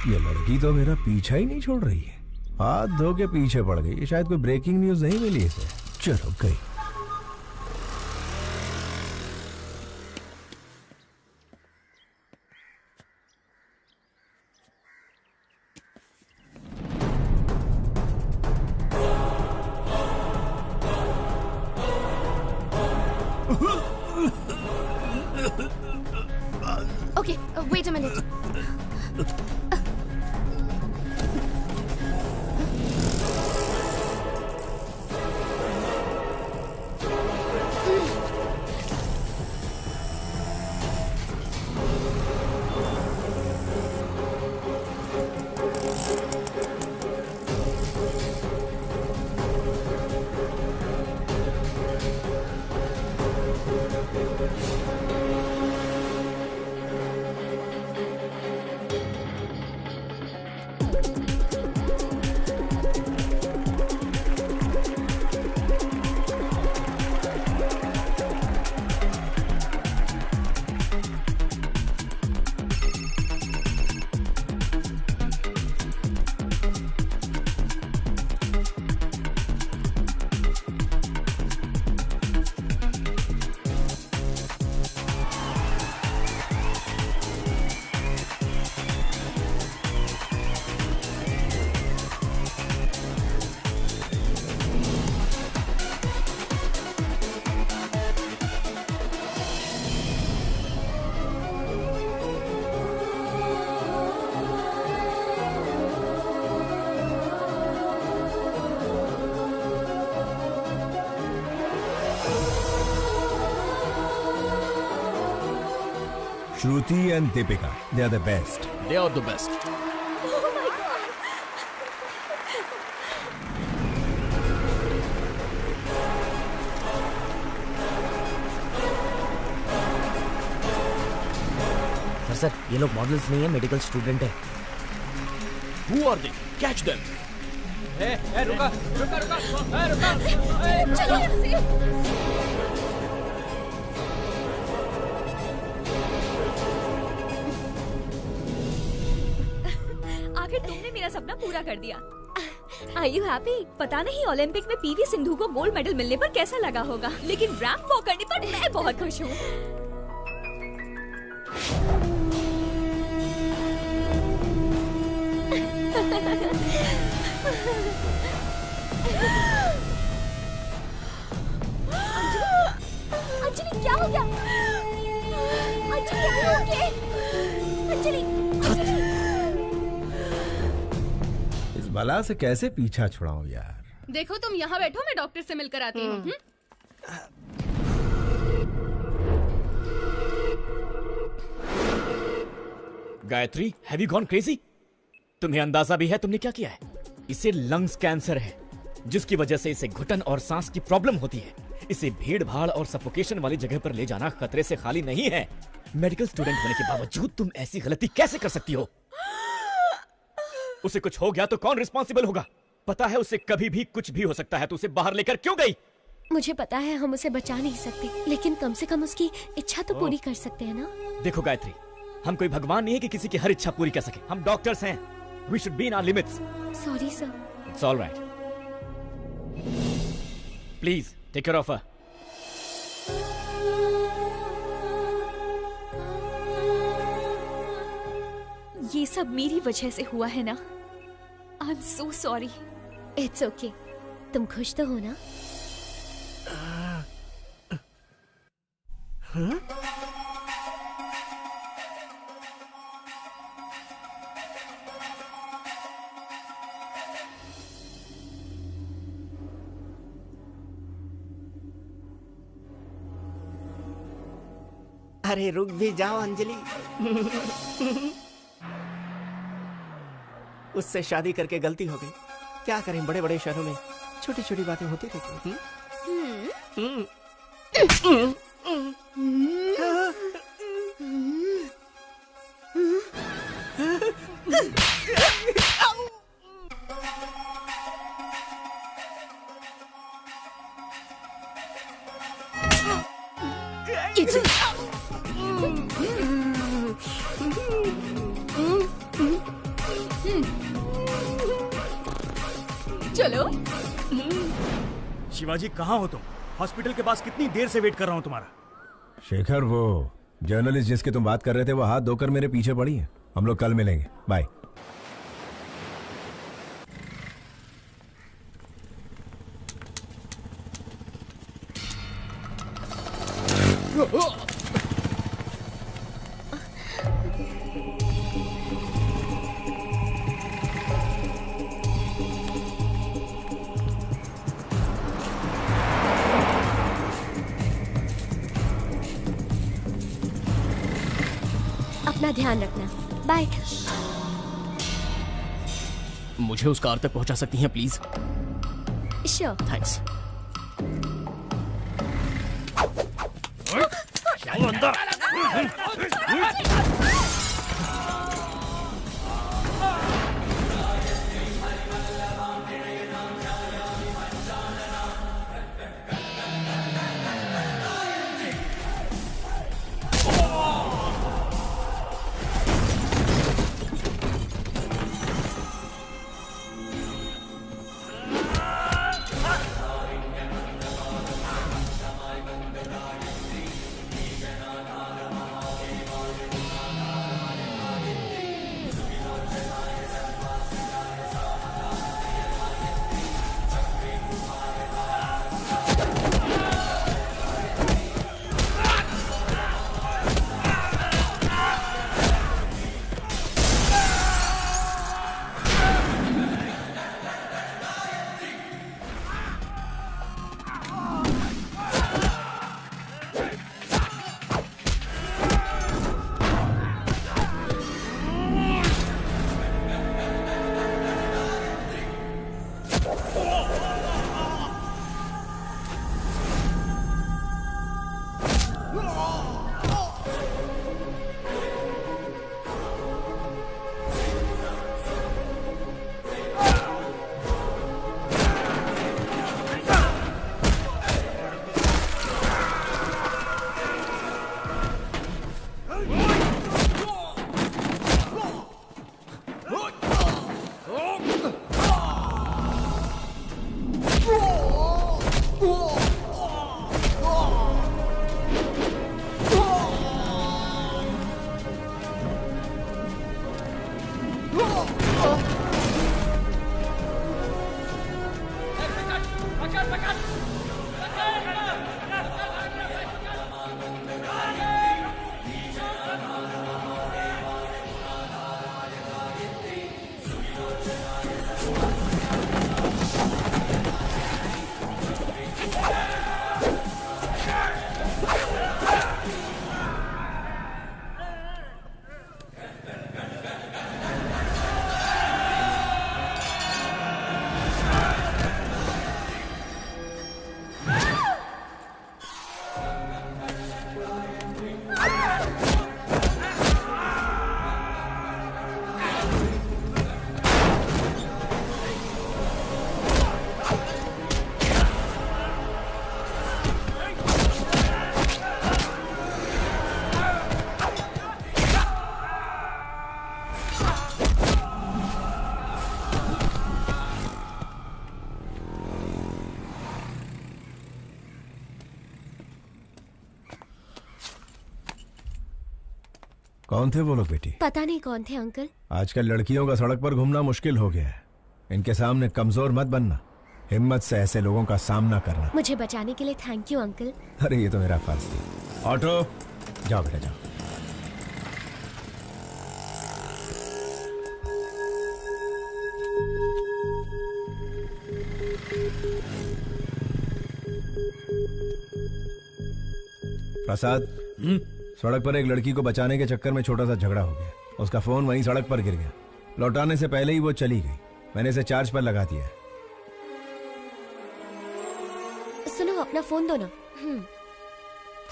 ये लड़की तो मेरा पीछा ही नहीं छोड़ रही है, हाथ धो के पीछे पड़ गई। शायद कोई ब्रेकिंग न्यूज नहीं मिली इसे। चलो गई। Okay, wait a minute. Shruti and Deepika, they are the best. They are the best. Oh my God. Sir ये लोग मॉडल्स नहीं है, मेडिकल स्टूडेंट है। Who are they? Catch them. रुका रुका रुका रुका। चलो यहाँ से। आखिर तुमने मेरा सपना पूरा कर दिया। Are you happy? पता नहीं ओलंपिक में पीवी सिंधु को गोल्ड मेडल मिलने पर कैसा लगा होगा, लेकिन रैंप वॉक करने पर मैं बहुत खुश हूँ। अंजलि क्या हो गया? Anjali are you okay? Anjali इस बला से कैसे पीछा छुड़ाऊं यार। देखो तुम यहाँ बैठो, मैं डॉक्टर से मिलकर आती हूँ। Gayatri, have you gone crazy? तुम्हें अंदाजा भी है तुमने क्या किया है? इसे लंग्स कैंसर है, जिसकी वजह से इसे घुटन और सांस की प्रॉब्लम होती है। इसे भीड़ भाड़ और सफोकेशन वाली जगह पर ले जाना खतरे से खाली नहीं है। मेडिकल स्टूडेंट होने के बावजूद तुम ऐसी गलती कैसे कर सकती हो? उसे कुछ हो गया तो कौन रिस्पॉन्सिबल होगा? पता है उसे कभी भी कुछ भी हो सकता है, तो उसे बाहर लेकर क्यों गई? मुझे पता है हम उसे बचा नहीं सकते, लेकिन कम से कम उसकी इच्छा तो पूरी कर सकते हैं ना। देखो गायत्री, हम कोई भगवान नहीं है कि किसी की हर इच्छा पूरी कर सके। हम डॉक्टर्स हैं। We should be in our limits. Sorry, sir. It's all right. Please take care of her. ये सब मेरी वजह से हुआ है ना। I'm so sorry. It's okay. तुम खुश तो हो ना? हाँ? अरे रुक भी जाओ अंजलि। उससे शादी करके गलती हो गई। क्या करें, बड़े बड़े शहरों में छोटी छोटी बातें होती रहती हैं। चलो। शिवाजी कहाँ हो तुम? हॉस्पिटल के पास कितनी देर से वेट कर रहा हूँ तुम्हारा। शेखर, वो जर्नलिस्ट जिसकी तुम बात कर रहे थे वो हाथ धोकर मेरे पीछे पड़ी है। हम लोग कल मिलेंगे। बाय। अपना ध्यान रखना। बाय। मुझे उस कार तक पहुंचा सकती हैं प्लीज? श्योर। थैंक्स। कौन थे वो लोग बेटी? पता नहीं कौन थे अंकल। आजकल लड़कियों का सड़क पर घूमना मुश्किल हो गया है। इनके सामने कमजोर मत बनना, हिम्मत से ऐसे लोगों का सामना करना। मुझे बचाने के लिए थैंक यू अंकल। अरे ये तो मेरा फर्ज था। ऑटो जाओ बेटा जाओ। प्रसाद, सड़क पर एक लड़की को बचाने के चक्कर में छोटा सा झगड़ा हो गया। उसका फोन वहीं सड़क पर गिर गया। लौटाने से पहले ही वो चली गई। मैंने इसे चार्ज पर लगा दिया है। सुनो, अपना फोन दो ना।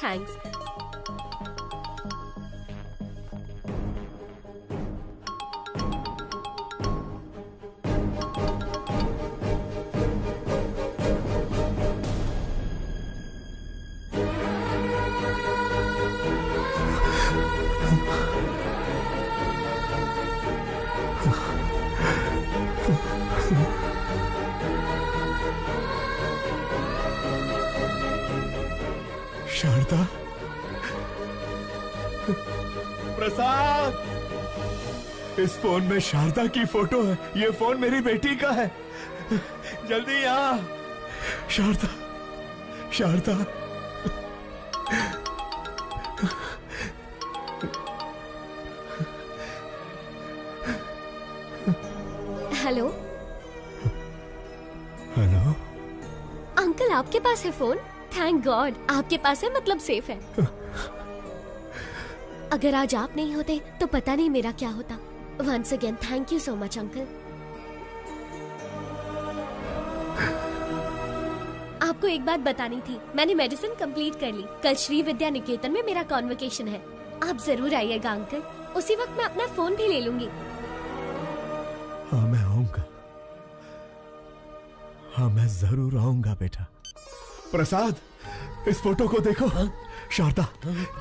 थैंक्स। शारदा, प्रसाद, इस फोन में शारदा की फोटो है। ये फोन मेरी बेटी का है। जल्दी यहाँ। Sharda, Sharda. Hello. Hello. Uncle, आपके पास है फोन? थैंक गॉड, आपके पास है, मतलब सेफ है। अगर आज आप नहीं होते तो पता नहीं मेरा क्या होता। Once again thank you so much uncle. आपको एक बात बतानी थी, मैंने मेडिसिन कंप्लीट कर ली। कल श्री विद्या निकेतन में मेरा कॉन्वोकेशन है। आप जरूर आइएगा अंकल। उसी वक्त मैं अपना फोन भी ले लूंगी। हाँ मैं आऊंगा। हाँ मैं जरूर आऊंगा बेटा। प्रसाद, इस फोटो को देखो। शारदा,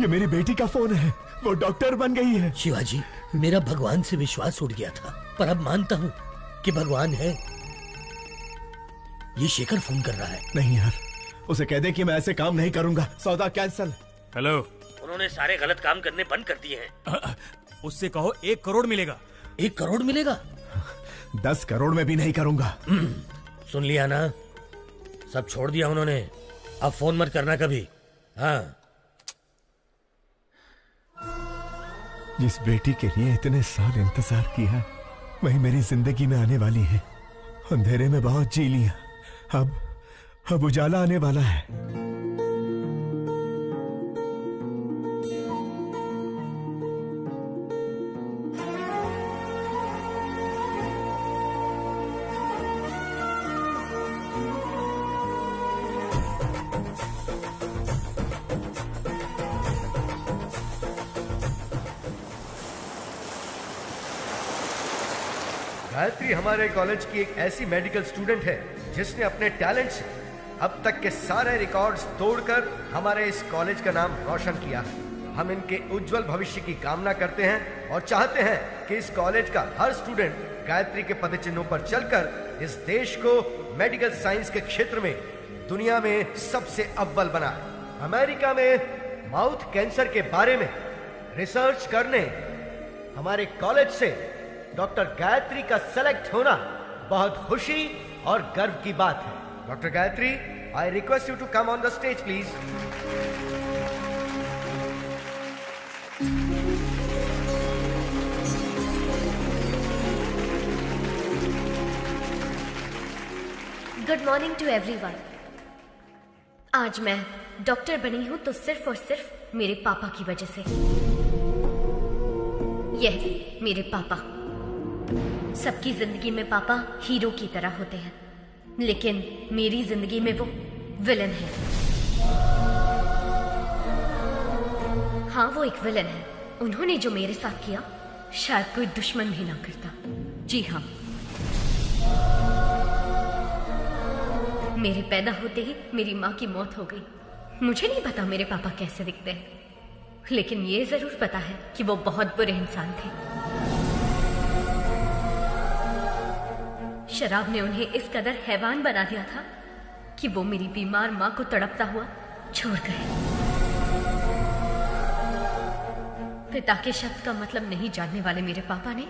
ये मेरी बेटी का फोन है। वो डॉक्टर बन गई है। शिवाजी, मेरा भगवान से विश्वास उठ गया था, पर अब मानता हूँ कि भगवान है। ये शेखर फोन कर रहा है। नहीं यार, उसे कह दे कि मैं ऐसे काम नहीं करूंगा। सौदा कैंसल। हेलो। उन्होंने सारे गलत काम करने बंद कर दिए हैं। उससे कहो 1 करोड़ मिलेगा। 1 करोड़ मिलेगा? 10 करोड़ में भी नहीं करूंगा। सुन लिया ना, सब छोड़ दिया उन्होंने। अब फोन मत करना कभी। हाँ। जिस बेटी के लिए इतने साल इंतजार किया, वही मेरी जिंदगी में आने वाली है। अंधेरे में बहुत जी लिया, अब उजाला आने वाला है। गायत्री हमारे कॉलेज की एक ऐसी मेडिकल स्टूडेंट है जिसने अपने टैलेंट से अब तक के सारे रिकॉर्ड्स तोड़कर हमारे इस कॉलेज का नाम रोशन किया है। हम इनके उज्जवल भविष्य की कामना करते हैं और चाहते हैं कि इस कॉलेज का हर स्टूडेंट गायत्री के पदचिन्हों पर चलकर इस देश को मेडिकल साइंस के क्षेत्र में दुनिया में सबसे अव्वल बनाए। अमेरिका में माउथ कैंसर के बारे में रिसर्च करने हमारे कॉलेज से डॉक्टर गायत्री का सेलेक्ट होना बहुत खुशी और गर्व की बात है। Doctor Gayatri, I request you to come on the stage please. Good morning to everyone. आज मैं डॉक्टर बनी हूं तो सिर्फ और सिर्फ मेरे पापा की वजह से। यस, मेरे पापा। सबकी जिंदगी में पापा हीरो की तरह होते हैं, लेकिन मेरी जिंदगी में वो विलन है। हाँ, वो एक विलन है। उन्होंने जो मेरे साथ किया शायद कोई दुश्मन भी ना करता। जी हाँ, मेरे पैदा होते ही मेरी माँ की मौत हो गई। मुझे नहीं पता मेरे पापा कैसे दिखते हैं, लेकिन ये जरूर पता है कि वो बहुत बुरे इंसान थे। शराब ने उन्हें इस कदर हैवान बना दिया था कि वो मेरी बीमार माँ को तड़पता हुआ छोड़ गए। पिता के शब्द का मतलब नहीं जानने वाले मेरे पापा ने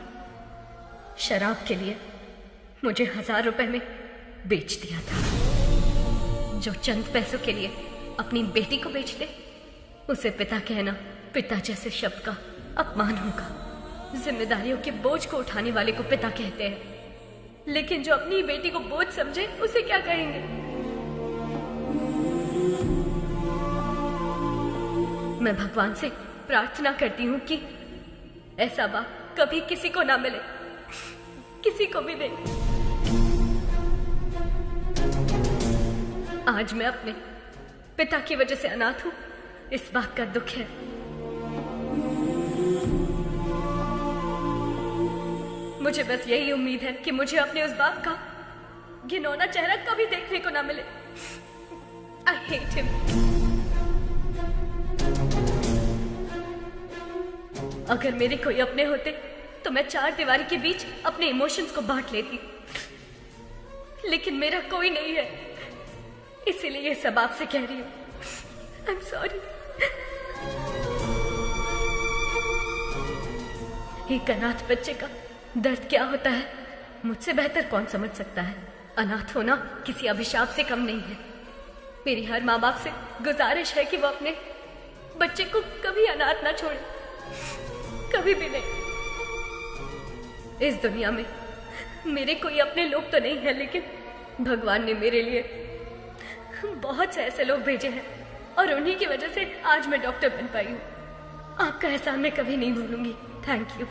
शराब के लिए मुझे 1000 रुपए में बेच दिया था। जो चंद पैसों के लिए अपनी बेटी को बेच दे उसे पिता कहना पिता जैसे शब्द का अपमान होगा। जिम्मेदारियों के बोझ को उठाने वाले को पिता कहते हैं, लेकिन जो अपनी बेटी को बोझ समझे उसे क्या कहेंगे? मैं भगवान से प्रार्थना करती हूँ कि ऐसा बाप कभी किसी को ना मिले, किसी को भी नहीं। आज मैं अपने पिता की वजह से अनाथ हूँ, इस बात का दुख है। मुझे बस यही उम्मीद है कि मुझे अपने उस बाप का घिनौना चेहरा कभी देखने को ना मिले। I hate him. अगर मेरे कोई अपने होते तो मैं 4 दीवारी के बीच अपने इमोशंस को बांट लेती, लेकिन मेरा कोई नहीं है, इसीलिए ये सब आपसे कह रही हूँ। I'm sorry. एक अनाथ बच्चे का दर्द क्या होता है मुझसे बेहतर कौन समझ सकता है। अनाथ होना किसी अभिशाप से कम नहीं है। मेरी हर माँ बाप से गुजारिश है कि वो अपने बच्चे को कभी अनाथ ना छोड़े, कभी भी नहीं। इस दुनिया में मेरे कोई अपने लोग तो नहीं है, लेकिन भगवान ने मेरे लिए बहुत से ऐसे लोग भेजे हैं और उन्हीं की वजह से आज मैं डॉक्टर बन पाई हूँ। आपका एहसान मैं कभी नहीं भूलूंगी। Thank you.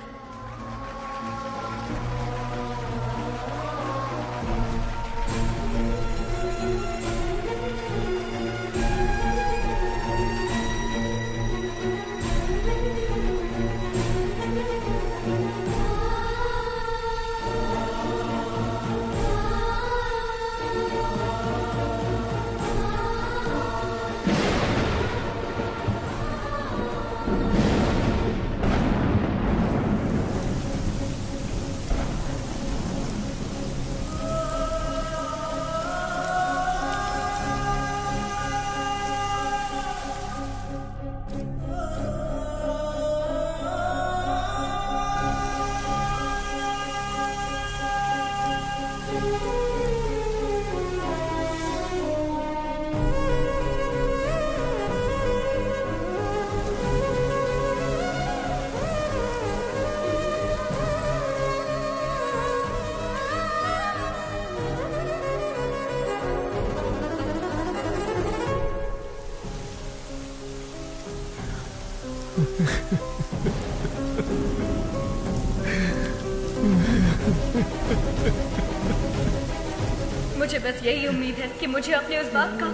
मुझे बस यही उम्मीद है कि मुझे अपने उस बाप का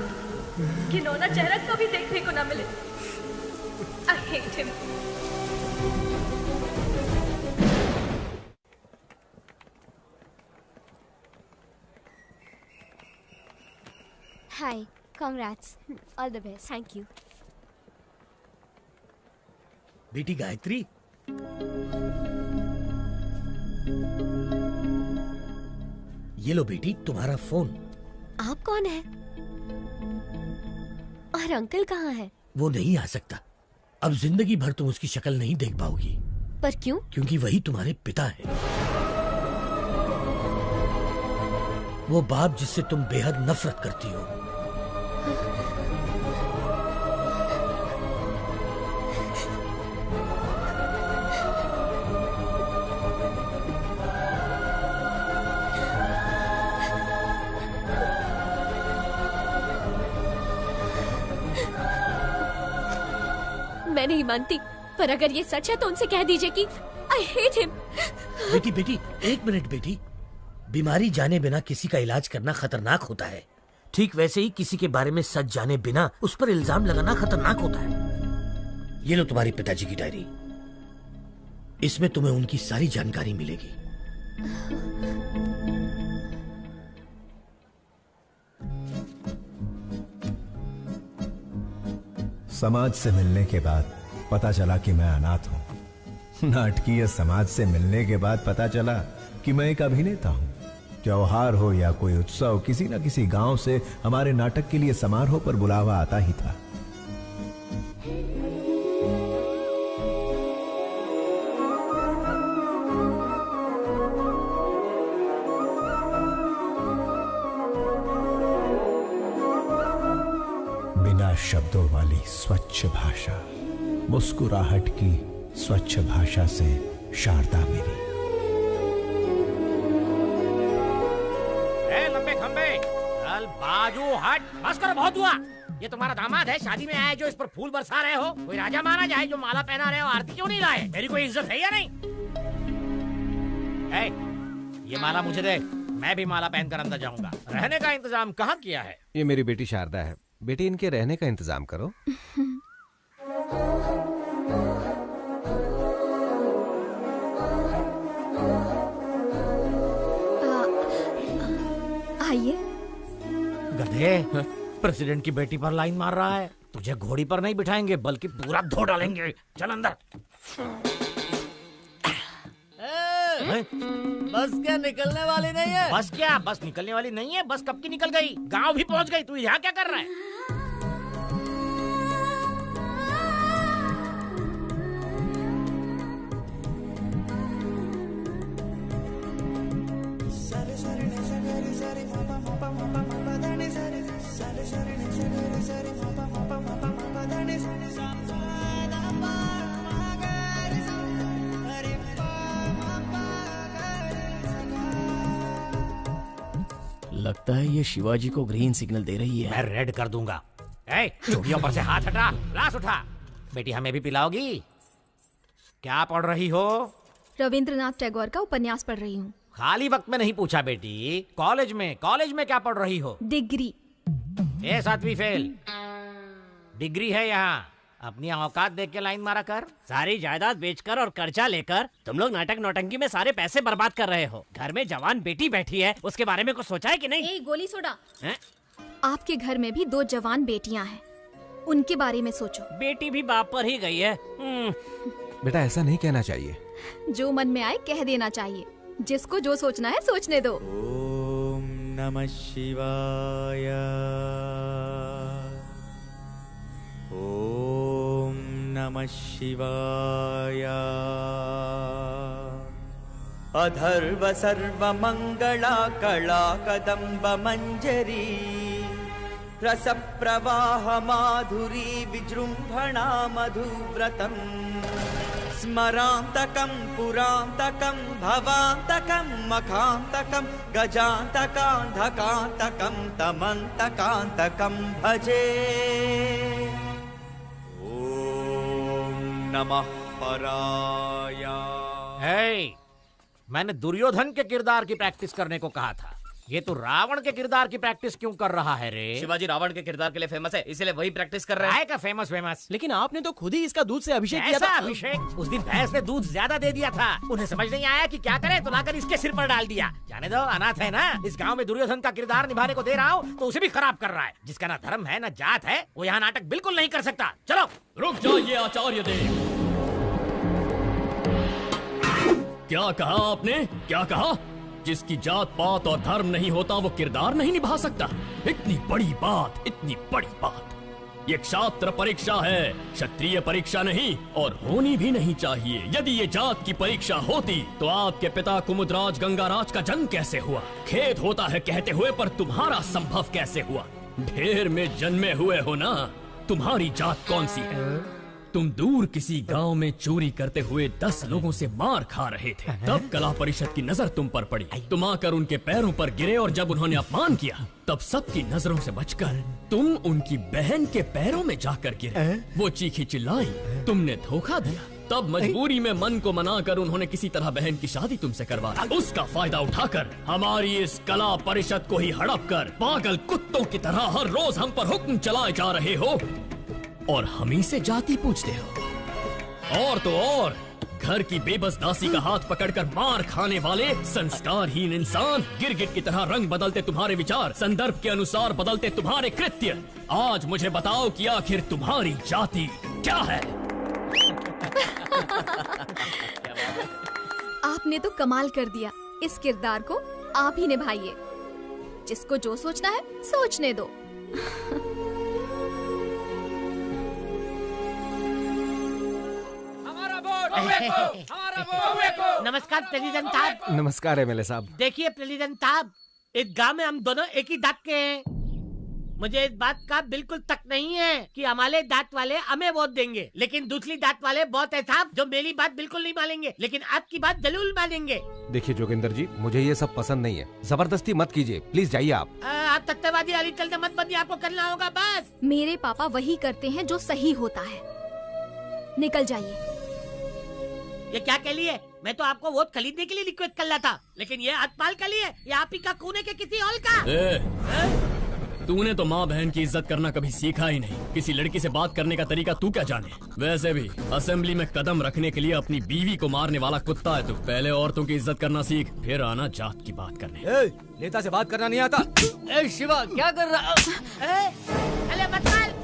घिनौना चेहरा कभी देखने को ना मिले। I hate him. Hi, congrats. All the best. Thank you. बेटी गायत्री, ये लो बेटी तुम्हारा फोन। आप कौन है? और अंकल कहाँ है? वो नहीं आ सकता। अब जिंदगी भर तुम उसकी शक्ल नहीं देख पाओगी। पर क्यों? क्योंकि वही तुम्हारे पिता हैं। वो बाप जिससे तुम बेहद नफरत करती हो। मैं नहीं मानती, पर अगर ये सच है तो उनसे कह दीजिए कि I hate him. बेटी बेटी, एक मिनट बेटी। बीमारी जाने बिना किसी का इलाज करना खतरनाक होता है। ठीक वैसे ही किसी के बारे में सच जाने बिना उस पर इल्जाम लगाना खतरनाक होता है। ये लो तुम्हारे पिताजी की डायरी। इसमें तुम्हें उनकी सारी जानकारी मिलेगी। समाज से मिलने के बाद पता चला कि मैं अनाथ हूं। नाटकीय समाज से मिलने के बाद पता चला कि मैं एक अभिनेता हूं। त्योहार हो या कोई उत्सव, किसी न किसी गांव से हमारे नाटक के लिए समारोह पर बुलावा आता ही था। शब्दों वाली स्वच्छ भाषा, मुस्कुराहट की स्वच्छ भाषा से शारदा मेरी। लंबे खंबे चल बाजू हट, बस करो, बहुत हुआ। ये तुम्हारा दामाद है, शादी में आए जो इस पर फूल बरसा रहे हो? कोई राजा माना जाए जो माला पहना रहे हो, आरती क्यों नहीं लाए? मेरी कोई इज्जत है या नहीं? ये माला मुझे दे, मैं भी माला पहनकर अंदर जाऊंगा। रहने का इंतजाम कहाँ किया है? ये मेरी बेटी शारदा है, बेटी इनके रहने का इंतजाम करो। आइए। गधे, प्रेसिडेंट की बेटी पर लाइन मार रहा है। तुझे घोड़ी पर नहीं बिठाएंगे बल्कि पूरा धो डालेंगे। चल अंदर। बस क्या निकलने वाली नहीं है? बस क्या? बस निकलने वाली नहीं है? बस कब की निकल गई, गांव भी पहुंच गई। तू यहाँ क्या कर रहा है? लगता है ये शिवाजी को ग्रीन सिग्नल दे रही है। मैं रेड कर दूंगा। चूड़ियों पर से हाथ हटा, ग्लास उठा। बेटी हमें भी पिलाओगी? क्या पढ़ रही हो? रविंद्रनाथ टैगोर का उपन्यास पढ़ रही हूँ। खाली वक्त में नहीं पूछा बेटी, कॉलेज में क्या पढ़ रही हो? डिग्री। 7वीं फेल। डिग्री है यहाँ, अपनी औकात देख के लाइन मारा कर। सारी जायदाद बेचकर और कर्जा लेकर तुम लोग नाटक नौटंकी में सारे पैसे बर्बाद कर रहे हो। घर में जवान बेटी बैठी है, उसके बारे में कुछ सोचा है कि नहीं? गोली सोडा। आपके घर में भी 2 जवान बेटियां हैं, उनके बारे में सोचो। बेटी भी बाप पर ही गई है। बेटा ऐसा नहीं कहना चाहिए। जो मन में आए कह देना चाहिए। जिसको जो सोचना है सोचने दो। ओम नमः शिवाय। ओम नमः शिवाय। अधर्व सर्वमंगला कला कदम्ब मंजरी रस प्रवाह माधुरी विजृंभणा मधुव्रतम स्मरांतकं पुरांतकं भवांतकं मखांतकं गजांतकांधकांतकं तमंतकांतकं भजे। ओम नमः पराय। मैंने दुर्योधन के किरदार की प्रैक्टिस करने को कहा था, ये तो रावण के किरदार की प्रैक्टिस क्यों कर रहा है रे? शिवाजी रावण के किरदार के लिए फेमस है, इसलिए वही प्रैक्टिस कर रहा है। का फेमस? लेकिन आपने तो खुद ही इसका दूध से अभिषेक किया था। अभिषेक? उस दिन भैंस ने दूध ज्यादा दे दिया था, उन्हें समझ नहीं आया कि क्या करे तो लाकर इसके सिर पर डाल दिया। जाने दो, अनाथ है ना। इस गाँव में दुर्योधन का किरदार निभाने को दे रहा हूँ तो उसे भी खराब कर रहा है। जिसका ना धर्म है ना जात है, वो यहाँ नाटक बिल्कुल नहीं कर सकता। चलो। रुक जाइए आचार्य देव। क्या कहा आपने? क्या कहा? जिसकी जात पात और धर्म नहीं होता वो किरदार नहीं निभा सकता? इतनी बड़ी बात, इतनी बड़ी बात। ये क्षात्र परीक्षा है, क्षत्रिय परीक्षा नहीं, और होनी भी नहीं चाहिए। यदि ये जात की परीक्षा होती तो आपके पिता कुमुदराज गंगाराज का जन्म कैसे हुआ? खेद होता है कहते हुए, पर तुम्हारा संभव कैसे हुआ? ढेर में जन्मे हुए हो ना। तुम्हारी जात कौन सी है? तुम दूर किसी गांव में चोरी करते हुए 10 लोगों से मार खा रहे थे, तब कला परिषद की नजर तुम पर पड़ी। तुम आकर उनके पैरों पर गिरे और जब उन्होंने अपमान किया तब सबकी नजरों से बचकर तुम उनकी बहन के पैरों में जाकर गिरे। वो चीखी चिल्लाई, तुमने धोखा दिया। तब मजबूरी में मन को मनाकर उन्होंने किसी तरह बहन की शादी तुमसे करवा दी। उसका फायदा उठाकर हमारी इस कला परिषद को ही हड़प कर पागल कुत्तों की तरह हर रोज हम पर हुक्म चलाए जा रहे हो और हम ही से जाति पूछते हो। और तो और घर की बेबस दासी का हाथ पकड़कर मार खाने वाले संस्कारहीन इंसान, गिरगिट की तरह रंग बदलते तुम्हारे विचार, संदर्भ के अनुसार बदलते तुम्हारे कृत्य। आज मुझे बताओ कि आखिर तुम्हारी जाति क्या है? आपने तो कमाल कर दिया। इस किरदार को आप ही निभाइए। जिसको जो सोचना है सोचने दो। नमस्कार प्रेसिडेंट साहब। नमस्कार एमएलए साहब। देखिए प्रेसिडेंट साहब, एक गांव में हम दोनों एक ही दांत के हैं। मुझे इस बात का बिल्कुल तक नहीं है कि हमारे दांत वाले हमें वोट देंगे, लेकिन दूसरी दांत वाले बहुत है साहब जो मेरी बात बिल्कुल नहीं मानेंगे, लेकिन आपकी बात जरूर मानेंगे। देखिए जोगिंदर जी, मुझे ये सब पसंद नहीं है, जबरदस्ती मत कीजिए, प्लीज जाइए आप। आप सत्यवादी अली चलते मत बनिए, आपको करना होगा बस। मेरे पापा वही करते हैं जो सही होता है। निकल जाइए। ये क्या कह लिए? मैं तो आपको वोट खरीदने के लिए रिक्वेस्ट कर रहा था, लेकिन ये हथपाल के लिए, ये आप ही का खून है के किसी और का? तूने तो माँ बहन की इज्जत करना कभी सीखा ही नहीं। किसी लड़की से बात करने का तरीका तू क्या जाने? वैसे भी असेंबली में कदम रखने के लिए अपनी बीवी को मारने वाला कुत्ता है तू। पहले औरतों की इज्जत करना सीख, फिर आना जात की बात करने। नेता से बात करना नहीं आता। शिवा क्या कर रहा? अरे मत मार।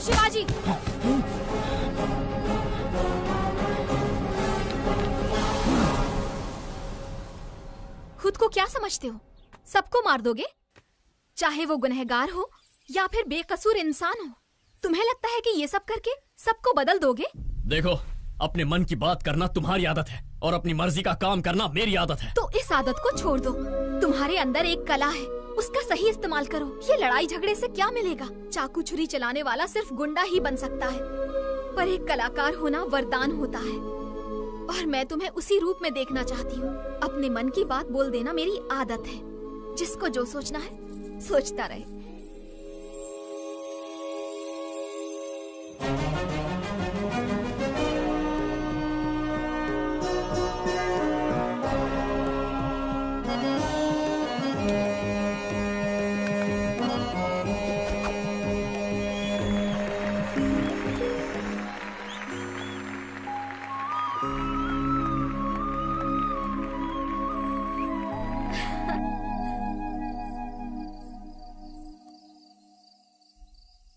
शिवाजी, खुद को क्या समझते हो? सबको मार दोगे, चाहे वो गुनहगार हो या फिर बेकसूर इंसान हो। तुम्हें लगता है कि ये सब करके सबको बदल दोगे? देखो, अपने मन की बात करना तुम्हारी आदत है और अपनी मर्जी का काम करना मेरी आदत है। तो इस आदत को छोड़ दो। तुम्हारे अंदर एक कला है, उसका सही इस्तेमाल करो। ये लड़ाई झगड़े से क्या मिलेगा? चाकू छुरी चलाने वाला सिर्फ गुंडा ही बन सकता है, पर एक कलाकार होना वरदान होता है। और मैं तुम्हें उसी रूप में देखना चाहती हूँ। अपने मन की बात बोल देना मेरी आदत है। जिसको जो सोचना है सोचता रहे।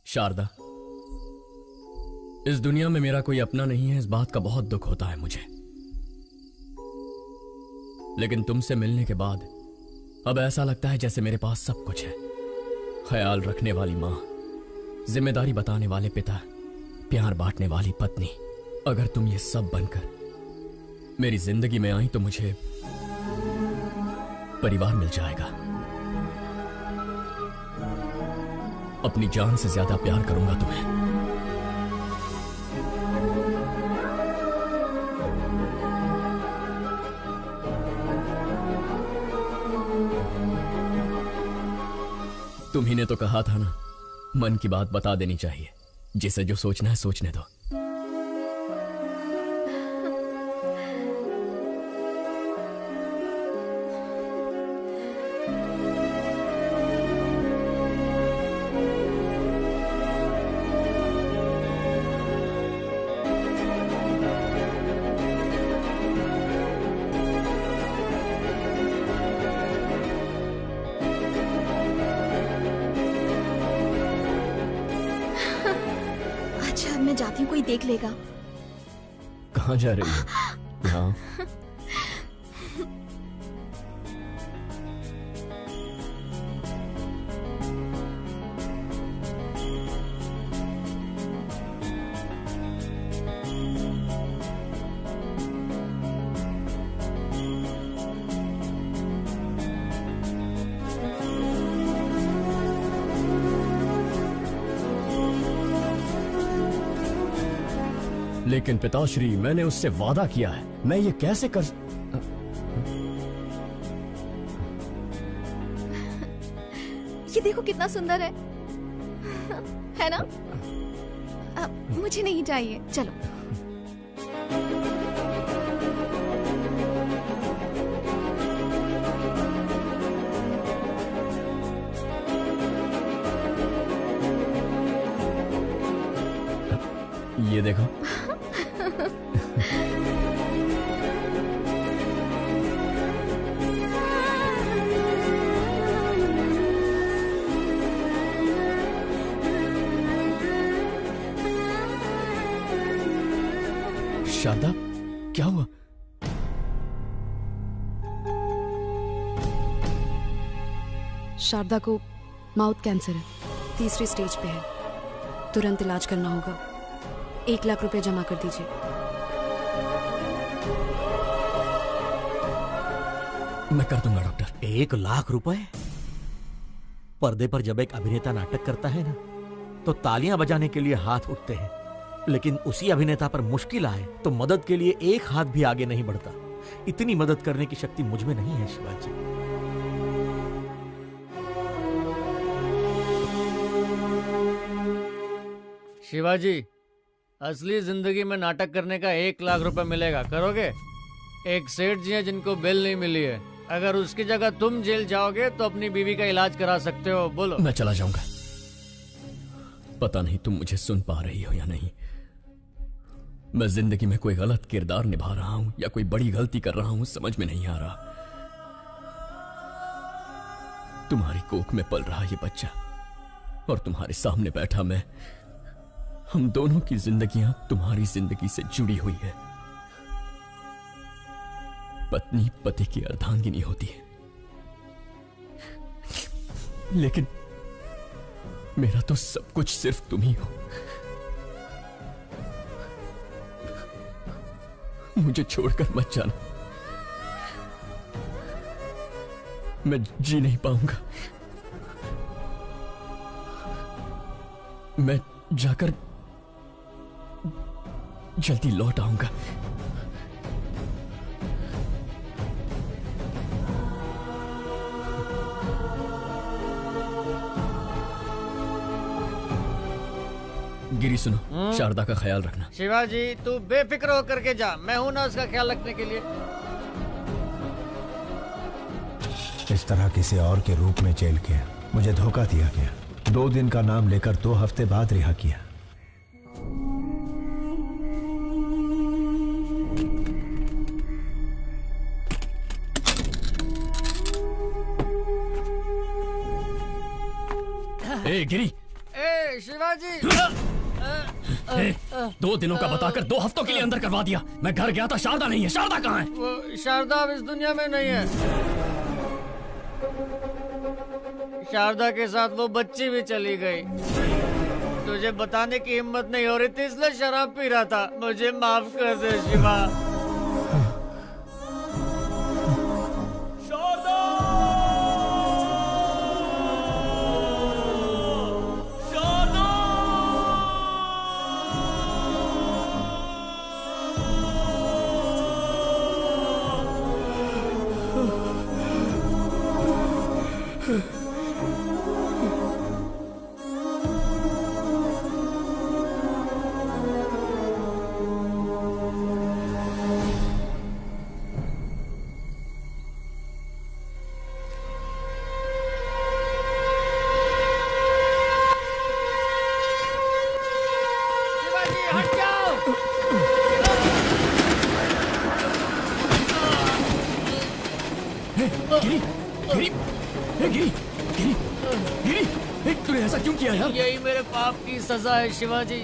शारदा, इस दुनिया में मेरा कोई अपना नहीं है, इस बात का बहुत दुख होता है मुझे। लेकिन तुमसे मिलने के बाद अब ऐसा लगता है जैसे मेरे पास सब कुछ है। ख्याल रखने वाली माँ, जिम्मेदारी बताने वाले पिता, प्यार बांटने वाली पत्नी। अगर तुम ये सब बनकर मेरी जिंदगी में आई तो मुझे परिवार मिल जाएगा। अपनी जान से ज्यादा प्यार करूंगा तुम्हें। तुम्ही ने तो कहा था ना, मन की बात बता देनी चाहिए। जिसे जो सोचना है सोचने दो। जाती हूँ, कोई देख लेगा। कहाँ जा रही हो? यहाँ। लेकिन पिताश्री, मैंने उससे वादा किया है, मैं ये कैसे कर। ये देखो कितना सुंदर है ना? मुझे नहीं चाहिए, चलो। ये देखो। शारदा, क्या हुआ? शारदा को माउथ कैंसर है, 3री स्टेज पे है। तुरंत इलाज करना होगा। 1 लाख रुपए जमा कर दीजिए। मैं कर दूंगा डॉक्टर। 1 लाख रुपए? पर्दे पर जब एक अभिनेता नाटक करता है ना, तो तालियां बजाने के लिए हाथ उठते हैं, लेकिन उसी अभिनेता पर मुश्किल आए तो मदद के लिए एक हाथ भी आगे नहीं बढ़ता। इतनी मदद करने की शक्ति मुझ में नहीं है शिवाजी। शिवाजी, असली जिंदगी में नाटक करने का 1 लाख रुपए मिलेगा, करोगे? एक सेठ जी हैं जिनको बेल नहीं मिली है, अगर उसकी जगह तुम जेल जाओगे तो अपनी बीवी का इलाज करा सकते हो। बोलो। मैं चला जाऊंगा। पता नहीं तुम मुझे सुन पा रही हो या नहीं। मैं जिंदगी में कोई गलत किरदार निभा रहा हूं या कोई बड़ी गलती कर रहा हूं, समझ में नहीं आ रहा। तुम्हारी कोख में पल रहा ये बच्चा और तुम्हारे सामने बैठा मैं, हम दोनों की जिंदगियां तुम्हारी जिंदगी से जुड़ी हुई है। पत्नी पति की अर्धांगिनी होती है, लेकिन मेरा तो सब कुछ सिर्फ तुम ही हो। मुझे छोड़कर मत जाना, मैं जी नहीं पाऊंगा। मैं जाकर जल्दी लौट आऊंगा। गिरी सुनो, शारदा का ख्याल रखना। शिवाजी, तू बेफिक्र होकर के जा, मैं हूं ना उसका ख्याल रखने के लिए। इस तरह किसी और के रूप में जेल किया, मुझे धोखा दिया गया। 2 दिन का नाम लेकर 2 हफ्ते बाद रिहा किया। ए गिरी, ए शिवाजी, 2 दिनों का बताकर 2 हफ्तों के लिए अंदर करवा दिया। मैं घर गया था, शारदा नहीं है। शारदा कहाँ है? वो शारदा अब इस दुनिया में नहीं है। शारदा के साथ वो बच्ची भी चली गई। तुझे बताने की हिम्मत नहीं हो रही थी, इसलिए शराब पी रहा था। मुझे माफ कर दे शिवा। गिरी, गिरी, गिरी, गिरी, गिरी, तूने ऐसा क्यों किया यार? यही मेरे पाप की सजा है शिवाजी।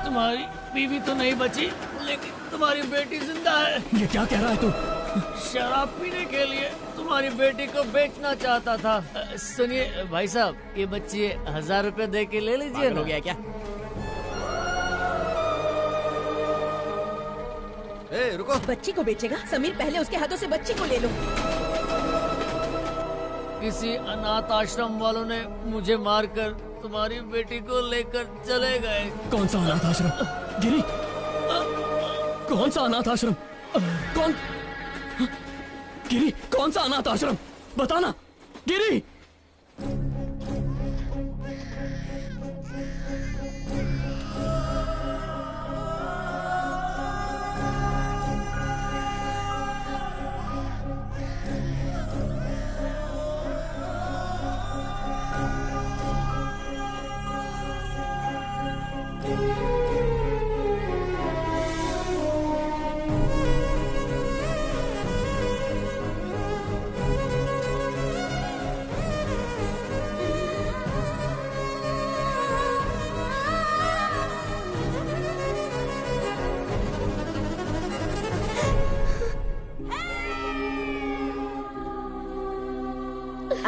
तुम्हारी बीवी तो नहीं बची, लेकिन तुम्हारी बेटी जिंदा है। ये क्या कह रहा है तू? शराब पीने के लिए तुम्हारी बेटी को बेचना चाहता था। सुनिए भाई साहब, ये बच्ची 1000 रुपए दे के ले लीजिए। हो गया क्या? ए, रुको। बच्ची को बेचेगा? समीर, पहले उसके हाथों से बच्ची को ले लो। किसी अनाथ आश्रम वालों ने मुझे मारकर तुम्हारी बेटी को लेकर चले गए। कौन सा अनाथ आश्रम? गिरी, कौन सा अनाथ आश्रम? कौन? गिरी, कौन सा अनाथ आश्रम? बताना गिरी।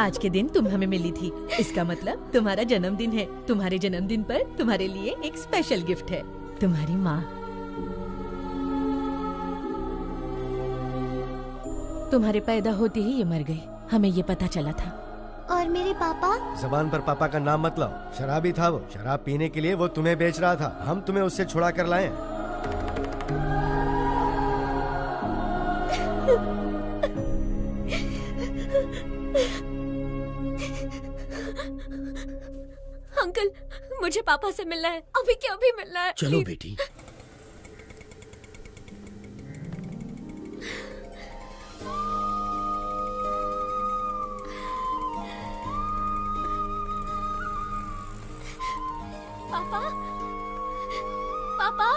आज के दिन तुम हमें मिली थी, इसका मतलब तुम्हारा जन्मदिन है। तुम्हारे जन्मदिन पर तुम्हारे लिए एक स्पेशल गिफ्ट है, तुम्हारी माँ। तुम्हारे पैदा होते ही ये मर गई, हमें ये पता चला था। और मेरे पापा? जबान पर पापा का नाम मत लाओ, शराबी था वो। शराब पीने के लिए वो तुम्हें बेच रहा था, हम तुम्हें उससे छुड़ा कर लाए। अंकल, मुझे पापा से मिलना है, अभी के अभी मिलना है। चलो बेटी। पापा, पापा,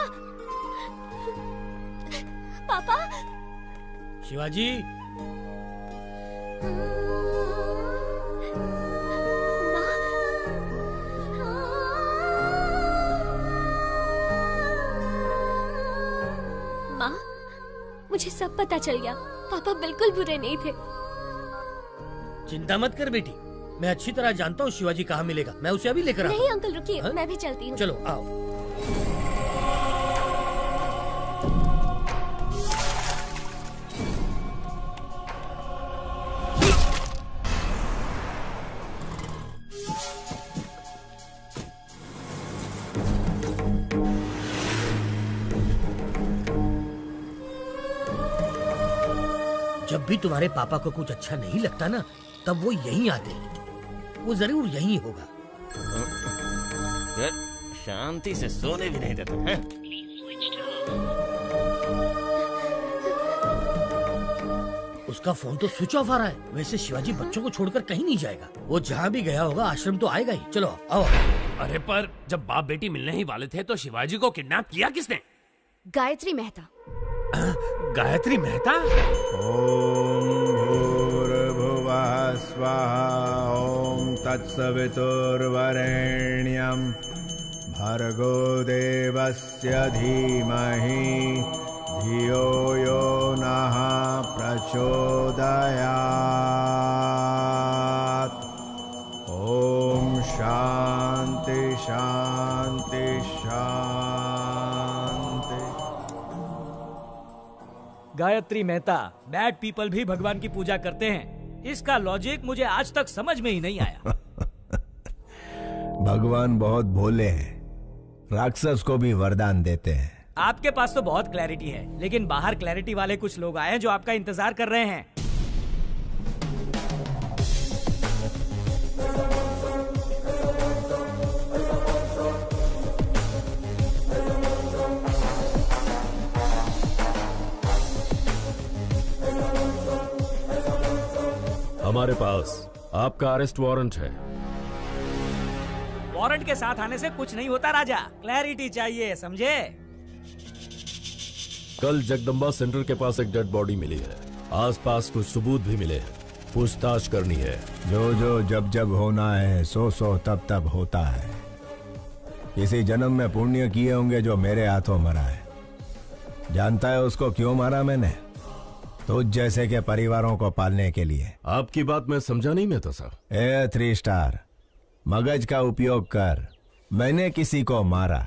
पापा। शिवाजी, माँ, मुझे सब पता चल गया। पापा बिल्कुल बुरे नहीं थे। चिंता मत कर बेटी, मैं अच्छी तरह जानता हूँ शिवाजी कहाँ मिलेगा। मैं उसे अभी लेकर आता हूँ। नहीं अंकल, रुकिए, मैं भी चलती हूँ। चलो आओ। जब भी तुम्हारे पापा को कुछ अच्छा नहीं लगता ना, तब वो यहीं आते हैं। वो जरूर यहीं होगा। शांति से सोने भी नहीं देते हैं। उसका फोन तो स्विच ऑफ आ रहा है। वैसे शिवाजी बच्चों को छोड़कर कहीं नहीं जाएगा। वो जहाँ भी गया होगा आश्रम तो आएगा ही। चलो आओ। अरे पर जब बाप बेटी मिलने ही वाले थे तो शिवाजी को किडनैप किया किसने? गायत्री मेहता। गायत्री मेहता? ओम भूर्भुवः स्वाहा ओम तत्सवितुर्वरेण्यं भर्गो देवस्य धीमहि धियो यो नः प्रचोदयात्। ओम शांति शांति शांति। गायत्री मेहता, बैड पीपल भी भगवान की पूजा करते हैं। इसका लॉजिक मुझे आज तक समझ में ही नहीं आया। भगवान बहुत भोले हैं, राक्षस को भी वरदान देते हैं। आपके पास तो बहुत क्लैरिटी है, लेकिन बाहर क्लैरिटी वाले कुछ लोग आए हैं जो आपका इंतजार कर रहे हैं। हमारे पास आपका अरेस्ट वारंट है। वारंट के साथ आने से कुछ नहीं होता राजा, क्लैरिटी चाहिए, समझे? कल जगदम्बा सेंटर के पास एक डेड बॉडी मिली है। आसपास कुछ सबूत भी मिले हैं, पूछताछ करनी है। जो जो जब जब होना है, सो सो तब तब होता है। किसी जन्म में पुण्य किए होंगे जो मेरे हाथों मरा है। जानता है उसको क्यों मारा मैंने? तुझ जैसे के परिवारों को पालने के लिए। आपकी बात मैं समझा नहीं मैं तो सर। 3 स्टार, मगज का उपयोग कर। मैंने किसी को मारा,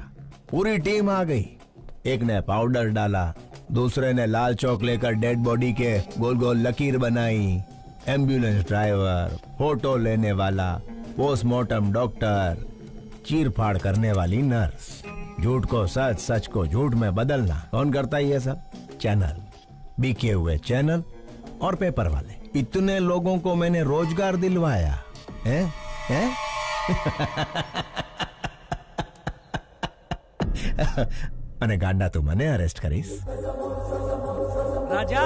पूरी टीम आ गई। एक ने पाउडर डाला, दूसरे ने लाल चौक लेकर डेड बॉडी के गोल गोल लकीर बनाई। एम्बुलेंस ड्राइवर, फोटो लेने वाला, पोस्टमार्टम डॉक्टर, चीर फाड़ करने वाली नर्स। झूठ को सच, सच को झूठ में बदलना कौन करता है ये सब? चैनल, बिके हुए चैनल और पेपर वाले। इतने लोगों को मैंने रोजगार दिलवाया है? અને ગાંડા તું મને અરેસ્ટ કરીશ? राजा,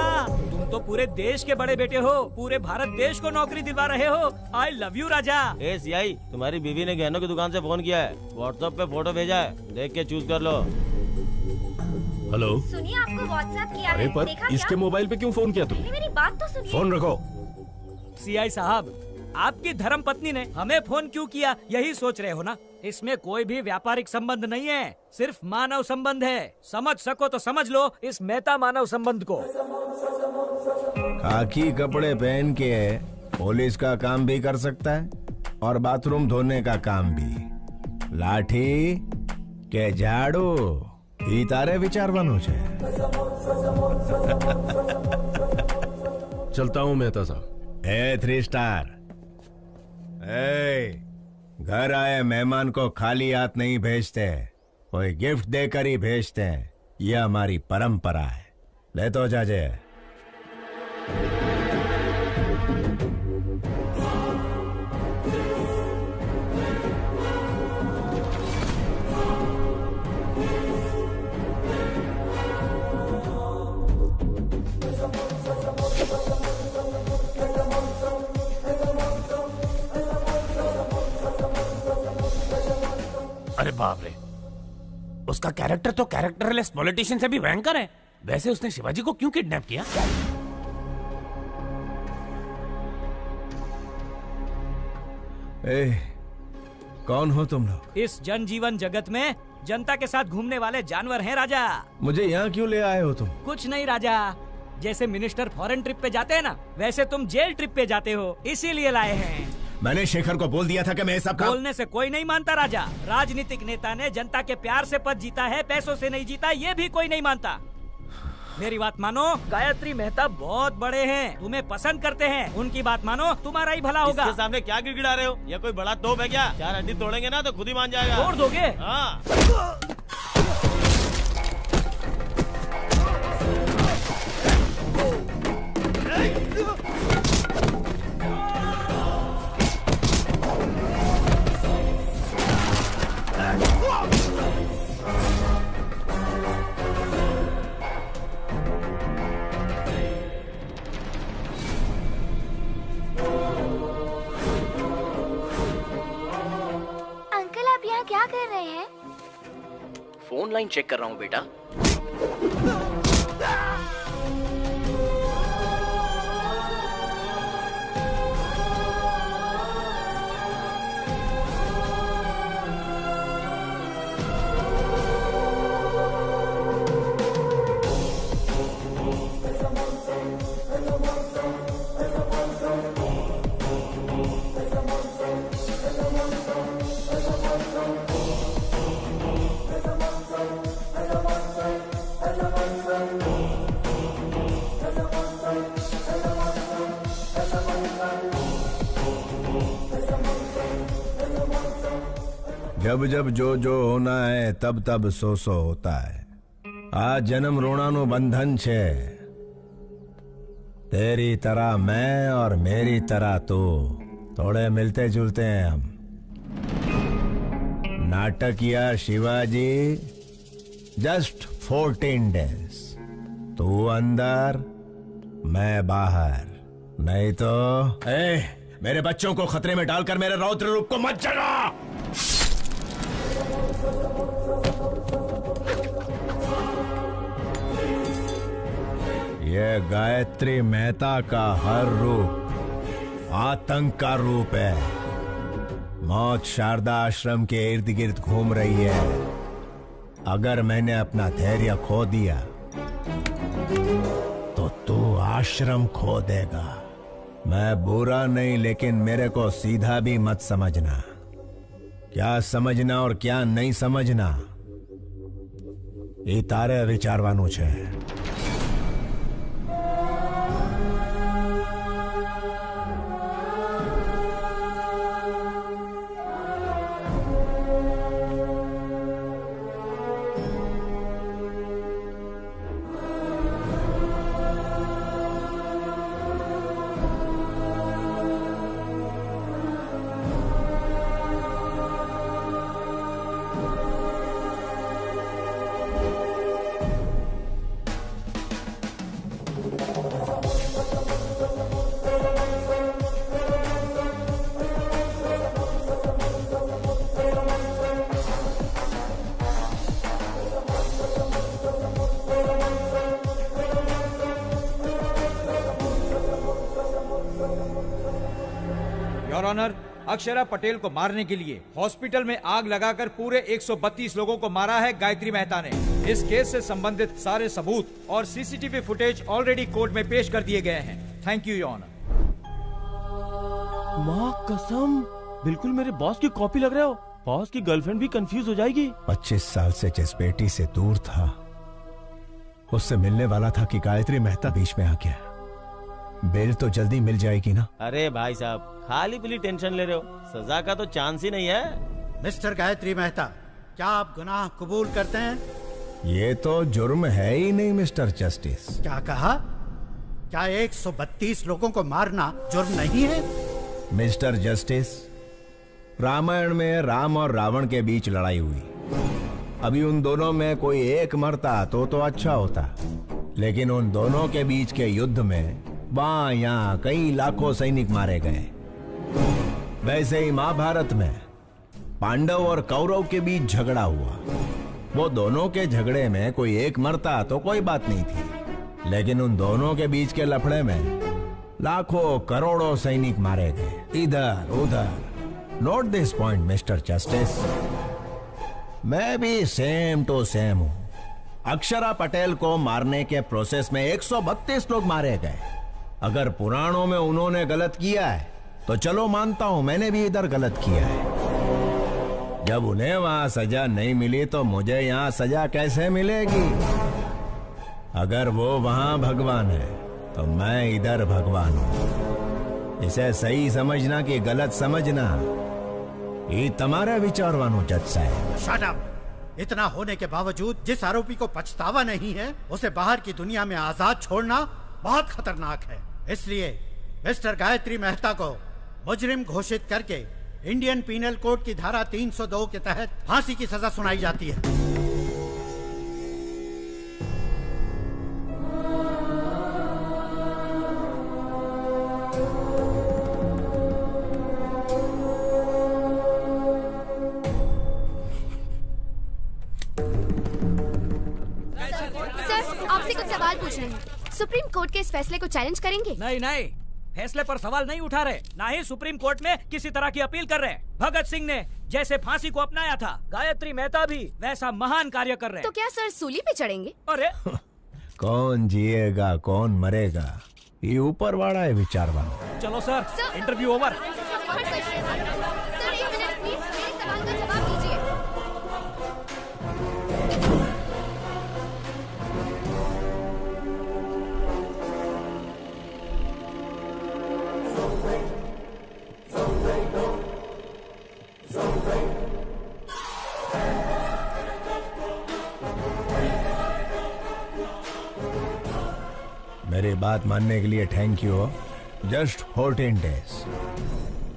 तुम तो पूरे देश के बड़े बेटे हो, पूरे भारत देश को नौकरी दिलवा रहे हो। आई love you Raja. A CI, तुम्हारी बीवी ने गहनों की दुकान से फोन किया है, व्हाट्सएप पे फोटो भेजा है, देख के चूज कर लो। हेलो, सुनिए, आपको व्हाट्सएप किया अरे है, पर देखा इसके क्या? मोबाइल पे क्यों फोन किया तुमने? मेरी बात तो सुनिए। फोन रखो। सीआई साहब, आपकी धर्म पत्नी ने हमें फोन क्यों किया, यही सोच रहे हो ना? इसमें कोई भी व्यापारिक संबंध नहीं है, सिर्फ मानव संबंध है। समझ सको तो समझ लो इस मेहता मानव संबंध को। खाकी कपड़े पहन के पुलिस का काम भी कर सकता है और बाथरूम धोने का काम भी। लाठी के झाड़ू ई तारे विचारवानो छे। चलता हूँ मेहता साहब। 3 स्टार। घर आए मेहमान को खाली हाथ नहीं भेजते, कोई गिफ्ट देकर ही भेजते हैं। यह हमारी परंपरा है। ले तो जाजे। अरे बाप रे, उसका कैरेक्टर तो कैरेक्टरलेस पॉलिटिशियन से भी भयंकर है। वैसे उसने शिवाजी को क्यों किडनैप किया? कौन हो तुम लोग? इस जनजीवन जगत में जनता के साथ घूमने वाले जानवर हैं राजा। मुझे यहाँ क्यों ले आए हो तुम? कुछ नहीं राजा, जैसे मिनिस्टर फॉरेन ट्रिप पे जाते हैं ना, वैसे तुम जेल ट्रिप पे जाते हो, इसीलिए लाए हैं। मैंने शेखर को बोल दिया था कि मैं सब काम... बोलने से कोई नहीं मानता राजा। राजनीतिक नेता ने जनता के प्यार से पद जीता है, पैसों से नहीं जीता, ये भी कोई नहीं मानता। मेरी बात मानो, गायत्री मेहता बहुत बड़े हैं, तुम्हें पसंद करते हैं, उनकी बात मानो, तुम्हारा ही भला होगा। इसके सामने क्या गिड़गिड़ा रहे हो? ये कोई बड़ा तोप है क्या? 4 हड्डी तोड़ेंगे ना तो खुद ही मान जाएगा। तोड़ दोगे? हाँ। क्या कर रहे हैं? फोन लाइन चेक कर रहा हूँ बेटा। जब जब जो होना है तब तब सो होता है। आज जन्म रोणानु बंधन छे। तेरी तरह मैं और मेरी तरह तू, थोड़े मिलते जुलते हैं हम। नाटकिया शिवाजी जस्ट 14 डेज। तू अंदर, मैं बाहर। नहीं तो मेरे बच्चों को खतरे में डालकर मेरे रौद्र रूप को मत जगा। ये गायत्री मेहता का हर रूप आतंक का रूप है। मौत शारदा आश्रम के इर्द गिर्द घूम रही है। अगर मैंने अपना धैर्य खो दिया तो तू आश्रम खो देगा। मैं बुरा नहीं, लेकिन मेरे को सीधा भी मत समझना। क्या समझना और क्या नहीं समझना ये तारे विचारवानु छे। योर ऑनर, अक्षरा पटेल को मारने के लिए हॉस्पिटल में आग लगाकर पूरे 132 लोगों को मारा है गायत्री मेहता ने। इस केस से संबंधित सारे सबूत और सीसीटीवी फुटेज ऑलरेडी कोर्ट में पेश कर दिए गए हैं। Thank you your honour. माँ कसम, बिल्कुल मेरे बॉस की कॉपी लग रहे हो। बॉस की गर्लफ्रेंड भी कंफ्यूज हो जाएगी। 25 साल से जिस बेटी से दूर था, उससे मिलने वाला था कि गायत्री मेहता बीच में आ गया। बेल तो जल्दी मिल जाएगी ना? अरे भाई साहब, खाली पीली टेंशन ले रहे हो, सजा का तो चांस ही नहीं है। मिस्टर गायत्री मेहता, क्या आप गुनाह कबूल करते हैं? ये तो जुर्म है ही नहीं मिस्टर जस्टिस। क्या कहा? क्या 132 लोगों को मारना जुर्म नहीं है? मिस्टर जस्टिस, रामायण में राम और रावण के बीच लड़ाई हुई। अभी उन दोनों में कोई एक मरता तो अच्छा होता, लेकिन उन दोनों के बीच के युद्ध में वहां यहाँ कई लाखों सैनिक मारे गए। वैसे ही महाभारत में पांडव और कौरव के बीच झगड़ा हुआ। वो दोनों के झगड़े में कोई एक मरता तो कोई बात नहीं थी, लेकिन उन दोनों के बीच के लफड़े में लाखों करोड़ों सैनिक मारे गए, इधर उधर। Note this point mister justice, मैं भी सेम टू सेम हूं। अक्षरा पटेल को मारने के प्रोसेस में 132 लोग मारे गए। अगर पुराणों में उन्होंने गलत किया है तो चलो मानता हूं मैंने भी इधर गलत किया है। जब उन्हें वहां सजा नहीं मिली तो मुझे यहां सजा कैसे मिलेगी? अगर वो वहां भगवान है तो मैं इधर भगवान हूं। इसे सही समझना कि गलत समझना ये तुम्हारा विचारवानो जज साहब। Shut up! इतना होने के बावजूद जिस आरोपी को पछतावा नहीं है, उसे बाहर की दुनिया में आजाद छोड़ना बहुत खतरनाक है। इसलिए मिस्टर गायत्री मेहता को मुजरिम घोषित करके इंडियन पीनल कोड की धारा 302 के तहत फांसी की सजा सुनाई जाती है। आपसे कुछ सवाल पूछ रहे हैं। सुप्रीम कोर्ट के इस फैसले को चैलेंज करेंगे? नहीं नहीं, फैसले पर सवाल नहीं उठा रहे, ना ही सुप्रीम कोर्ट में किसी तरह की अपील कर रहे। भगत सिंह ने जैसे फांसी को अपनाया था, गायत्री मेहता भी वैसा महान कार्य कर रहे। तो क्या सर सूली पे चढ़ेंगे? अरे कौन जिएगा कौन मरेगा ये ऊपर वाला है विचारवान। चलो सर, इंटरव्यू ओवर। मेरी बात मानने के लिए thank you. Just 14 days।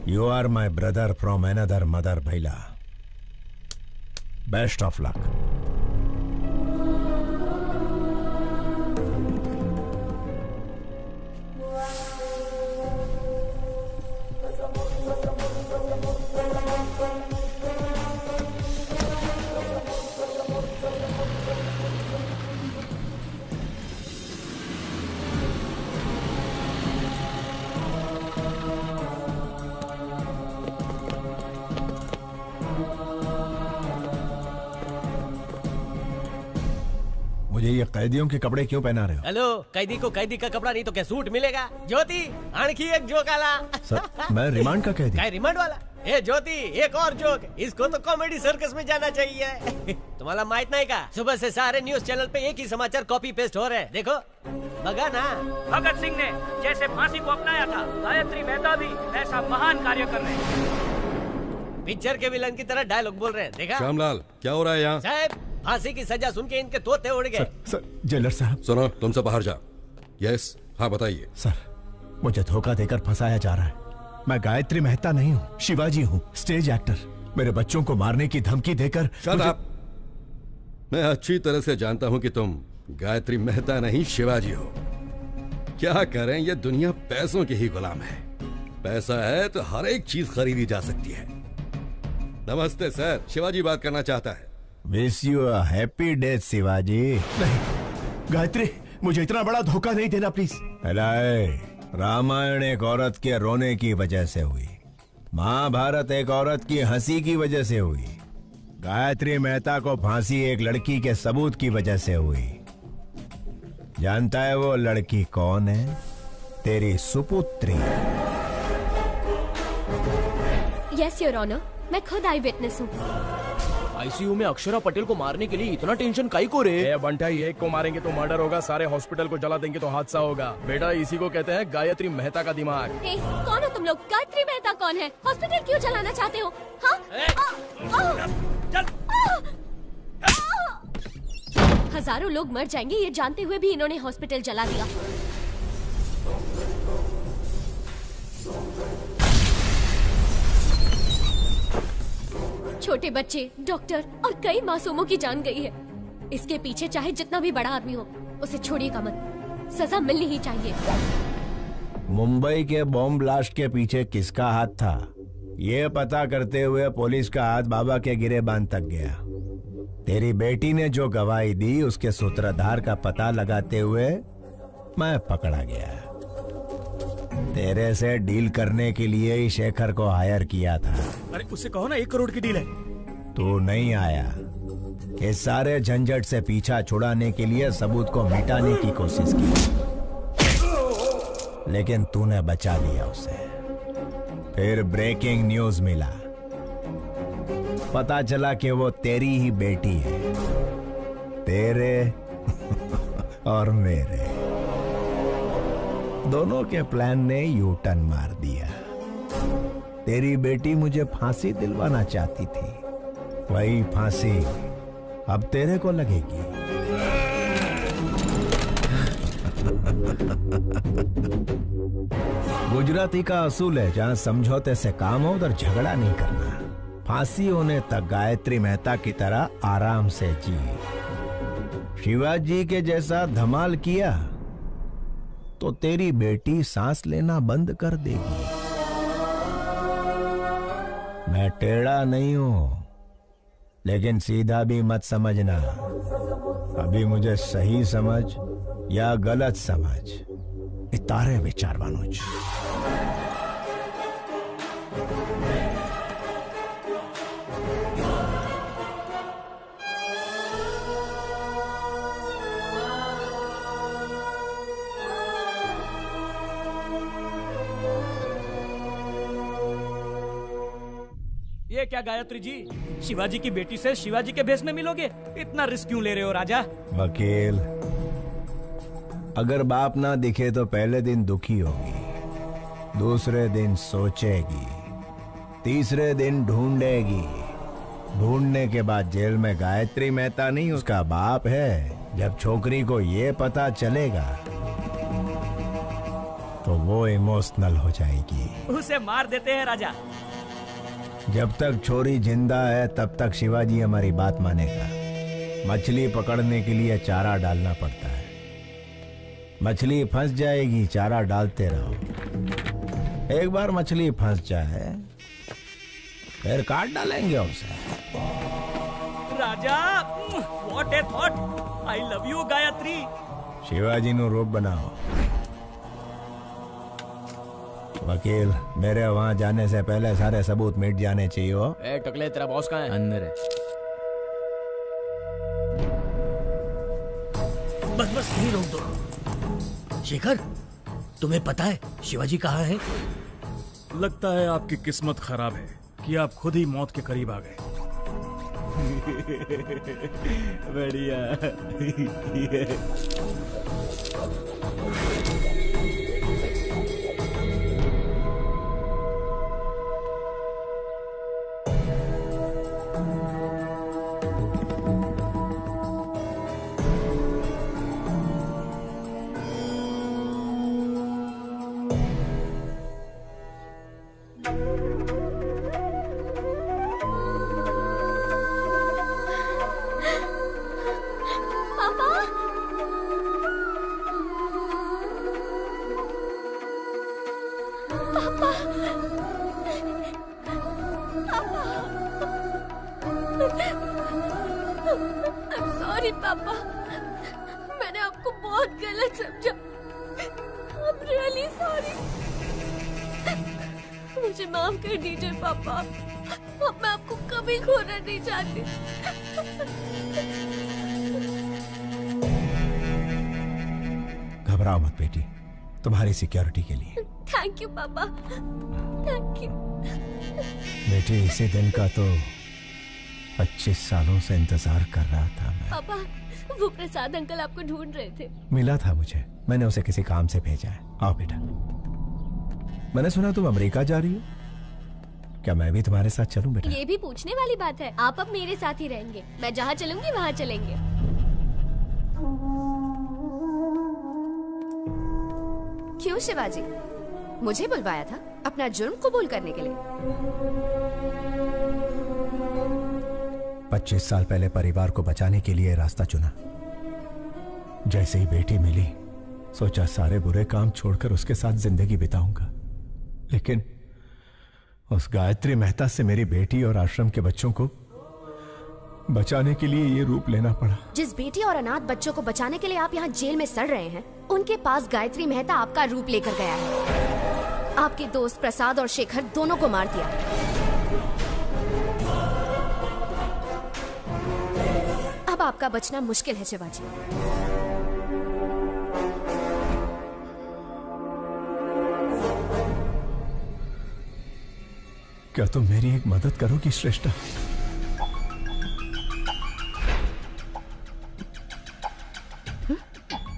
You are my brother from another mother भैला। Best of luck. मुझे ये कैदियों के कपड़े क्यों पहना रहे हो? हेलो, कैदी को कैदी का कपड़ा नहीं तो क्या सूट मिलेगा? ज्योति, आणखी एक जोक आला। सर, मैं रिमांड का कैदी। क्या रिमांड वाला? ए ज्योति, एक और जोक। इसको तो कॉमेडी सर्कस में जाना चाहिए। तुम्हाला माहित नहीं का? सुबह से सारे न्यूज चैनल पे एक ही समाचार कॉपी पेस्ट हो रहे हैं। देखो, बगा ना। भगत सिंह ने जैसे फांसी को अपनाया था, गायत्री मेहता भी वैसा महान कार्य कर रहे। पिक्चर के विलन की तरह डायलॉग बोल रहे हैं। देखा? श्यामलाल, क्या हो रहा है यहाँ? साहब, फांसी की सजा सुन के इनके तोते उड़ गए। सर, जेलर साहब। सुनो, तुमसे बाहर जा। यस, हाँ बताइए। सर, मुझे धोखा देकर फंसाया जा रहा है। मैं गायत्री मेहता नहीं हूँ, शिवाजी हूँ, स्टेज एक्टर। मेरे बच्चों को मारने की धमकी देकर शट अप। मैं अच्छी तरह से जानता हूँ कि तुम गायत्री मेहता नहीं शिवाजी हो। क्या करें, ये दुनिया पैसों की ही गुलाम है। पैसा है तो हर एक चीज खरीदी जा सकती है। नमस्ते सर, शिवाजी बात करना चाहता है। Wish you a happy death Shivaji. नहीं गायत्री, मुझे इतना बड़ा धोखा नहीं देना प्लीज। रामायण एक औरत के रोने की वजह से हुई, महाभारत एक औरत की हंसी की वजह से हुई, गायत्री मेहता को फांसी एक लड़की के सबूत की वजह से हुई। जानता है वो लड़की कौन है? तेरी सुपुत्री। यस योर ऑनर, मैं खुद आई विटनेस हूँ। आईसीयू में अक्षरा पटेल को मारने के लिए इतना टेंशन काई को रे? बंटाई, एक को मारेंगे तो मर्डर होगा, सारे हॉस्पिटल को जला देंगे तो हादसा होगा। बेटा इसी को कहते हैं गायत्री मेहता का दिमाग। कौन हो तुम लोग? गायत्री मेहता कौन है? हॉस्पिटल क्यों चलाना चाहते हो? हाँ? हजारों लोग मर जाएंगे ये जानते हुए भी इन्होंने हॉस्पिटल जला दिया। छोटे बच्चे, डॉक्टर और कई मासूमों की जान गई है। इसके पीछे चाहे जितना भी बड़ा आदमी हो, उसे छोड़िएगा मत, सजा मिलनी ही चाहिए। मुंबई के बॉम्ब ब्लास्ट के पीछे किसका हाथ था, ये पता करते हुए पुलिस का हाथ बाबा के गिरेबान तक गया। तेरी बेटी ने जो गवाही दी उसके सूत्रधार का पता लगाते हुए मैं पकड़ा गया। तेरे से डील करने के लिए ही शेखर को हायर किया था। अरे उससे कहो ना 1 करोड़ की डील है। तू नहीं आया। इस सारे झंझट से पीछा छुड़ाने के लिए सबूत को मिटाने की कोशिश की, लेकिन तूने बचा लिया उसे। फिर ब्रेकिंग न्यूज मिला, पता चला कि वो तेरी ही बेटी है, तेरे और मेरे दोनों के प्लान ने यू टर्न मार दिया। तेरी बेटी मुझे फांसी दिलवाना चाहती थी, वही फांसी अब तेरे को लगेगी। गुजराती का असूल है, जहां समझौते से काम हो उधर झगड़ा नहीं करना। फांसी होने तक गायत्री मेहता की तरह आराम से जी। शिवाजी के जैसा धमाल किया तो तेरी बेटी सांस लेना बंद कर देगी। मैं टेढ़ा नहीं हूं, लेकिन सीधा भी मत समझना। अभी मुझे सही समझ या गलत समझ, इतारे विचार वानुज। ये क्या गायत्री जी, शिवाजी की बेटी से शिवाजी के भेष में मिलोगे? इतना रिस्क क्यों ले रहे हो राजा? वकील, अगर बाप ना दिखे तो पहले दिन दुखी होगी, दूसरे दिन सोचेगी, तीसरे दिन ढूंढेगी, ढूंढने के बाद जेल में गायत्री मेहता नहीं उसका बाप है। जब छोकरी को ये पता चलेगा तो वो इमोशनल हो जाएगी। उसे मार देते हैं राजा। जब तक छोरी जिंदा है तब तक शिवाजी हमारी बात मानेगा। मछली पकड़ने के लिए चारा डालना पड़ता है, मछली फंस जाएगी, चारा डालते रहो। एक बार मछली फंस जाए फिर काट डालेंगे उसे। Raja, what a thought. I love you Gayatri. Shivaji नु रूप बनाओ। वकील, मेरे वहां जाने से पहले सारे सबूत मिट जाने चाहिए। ए टकले, तेरा बॉस कहाँ है? अंदर है। बस बस यही रोक दो। शेखर, तुम्हें पता है शिवाजी कहाँ है? लगता है आपकी किस्मत खराब है कि आप खुद ही मौत के करीब आ गए। बढ़िया। सॉरी पापा, मैंने आपको बहुत गलत समझा। I'm really sorry। मुझे माफ कर दीजिए पापा, अब मैं आपको कभी खोना नहीं चाहती। घबराओ मत बेटी, तुम्हारी सिक्योरिटी के लिए। थैंक यू पापा, थैंक यू। बेटे, इसी दिन का तो 25 सालों से इंतजार कर रहा था मैं। पापा, वो प्रसाद अंकल आपको ढूंढ रहे थे। मिला था मुझे, मैंने उसे किसी काम से भेजा है। आओ बेटा। मैंने सुना तुम अमेरिका जा रही हो, क्या मैं भी तुम्हारे साथ चलूं बेटा? ये भी पूछने वाली बात है। आप अब मेरे साथ ही रहेंगे, मैं जहाँ चलूंगी वहाँ चलेंगे। क्यों शिवाजी, मुझे बुलवाया था अपना जुर्म कबूल करने के लिए? 25 साल पहले परिवार को बचाने के लिए रास्ता चुना। जैसे ही बेटी मिली, सोचा सारे बुरे काम छोड़कर उसके साथ जिंदगी बिताऊंगा। लेकिन उस गायत्री मेहता से मेरी बेटी और आश्रम के बच्चों को बचाने के लिए ये रूप लेना पड़ा। जिस बेटी और अनाथ बच्चों को बचाने के लिए आप यहाँ जेल में सड़ रहे हैं, उनके पास गायत्री मेहता आपका रूप लेकर गया है। आपके दोस्त प्रसाद और शेखर दोनों को मार दिया। अब आपका बचना मुश्किल है शिवाजी। क्या तुम मेरी एक मदद करोगी श्रेष्ठा?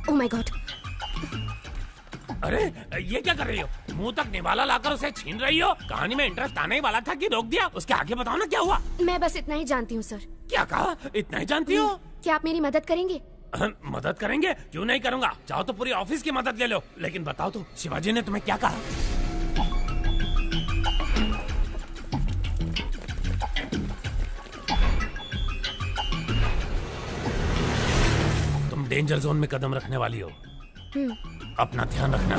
Oh my God! अरे ये क्या कर रही हो? मुंह तक निवाला लाकर उसे छीन रही हो। कहानी में इंटरेस्ट आने ही वाला था कि रोक दिया? उसके आगे बताओ ना क्या हुआ। मैं बस इतना ही जानती हूँ सर। क्या कहा? इतना ही जानती हो? क्या आप मेरी मदद करेंगे? मदद करेंगे? क्यों नहीं करूँगा। चाहो तो पूरी ऑफिस की मदद ले लो। लेकिन बताओ तो, शिवाजी ने तुम्हें क्या कहा? तुम डेंजर जोन में कदम रखने वाली हो, अपना ध्यान रखना।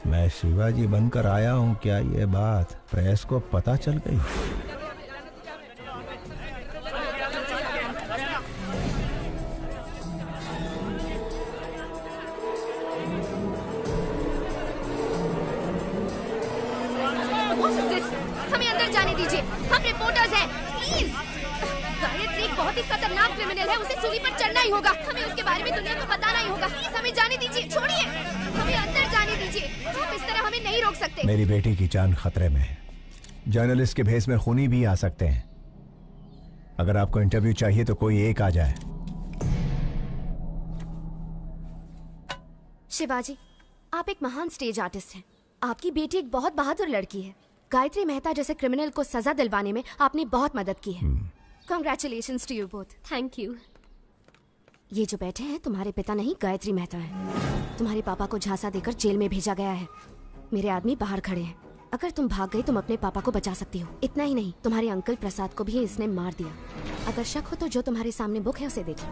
मैं शिवाजी बनकर आया हूँ, क्या ये बात प्रेस को पता चल गई? हमें अंदर जाने दीजिए, हम रिपोर्टर्स हैं, प्लीज। गायत्री एक बहुत ही खतरनाक क्रिमिनल है, उसे सूली पर चढ़ना ही होगा। हमें उसके बारे में दुनिया को बताना ही होगा। प्लीज हमें जाने दीजिए, छोड़िए, हमें अंदर जाने दीजिए। आप इस तरह हमें नहीं रोक सकते। मेरी बेटी की जान खतरे में है। जर्नलिस्ट के भेस में खूनी भी आ सकते हैं। अगर आपको इंटरव्यू चाहिए तो कोई एक आ जाए। शिवाजी, आप एक महान स्टेज आर्टिस्ट हैं। आपकी बेटी एक बहुत बहादुर लड़की है। गायत्री मेहता जैसे क्रिमिनल को सजा दिलवाने में आपने बहुत मदद की है। Congratulations to you both. Thank you. ये जो बैठे हैं तुम्हारे पिता नहीं, गायत्री मेहता है। तुम्हारे पापा को झांसा देकर जेल में भेजा गया है। मेरे आदमी बाहर खड़े हैं। अगर तुम भाग गई तुम अपने पापा को बचा सकती हो। इतना ही नहीं, तुम्हारे अंकल प्रसाद को भी इसने मार दिया। अगर शक हो तो जो तुम्हारे सामने बुक है उसे देखिए।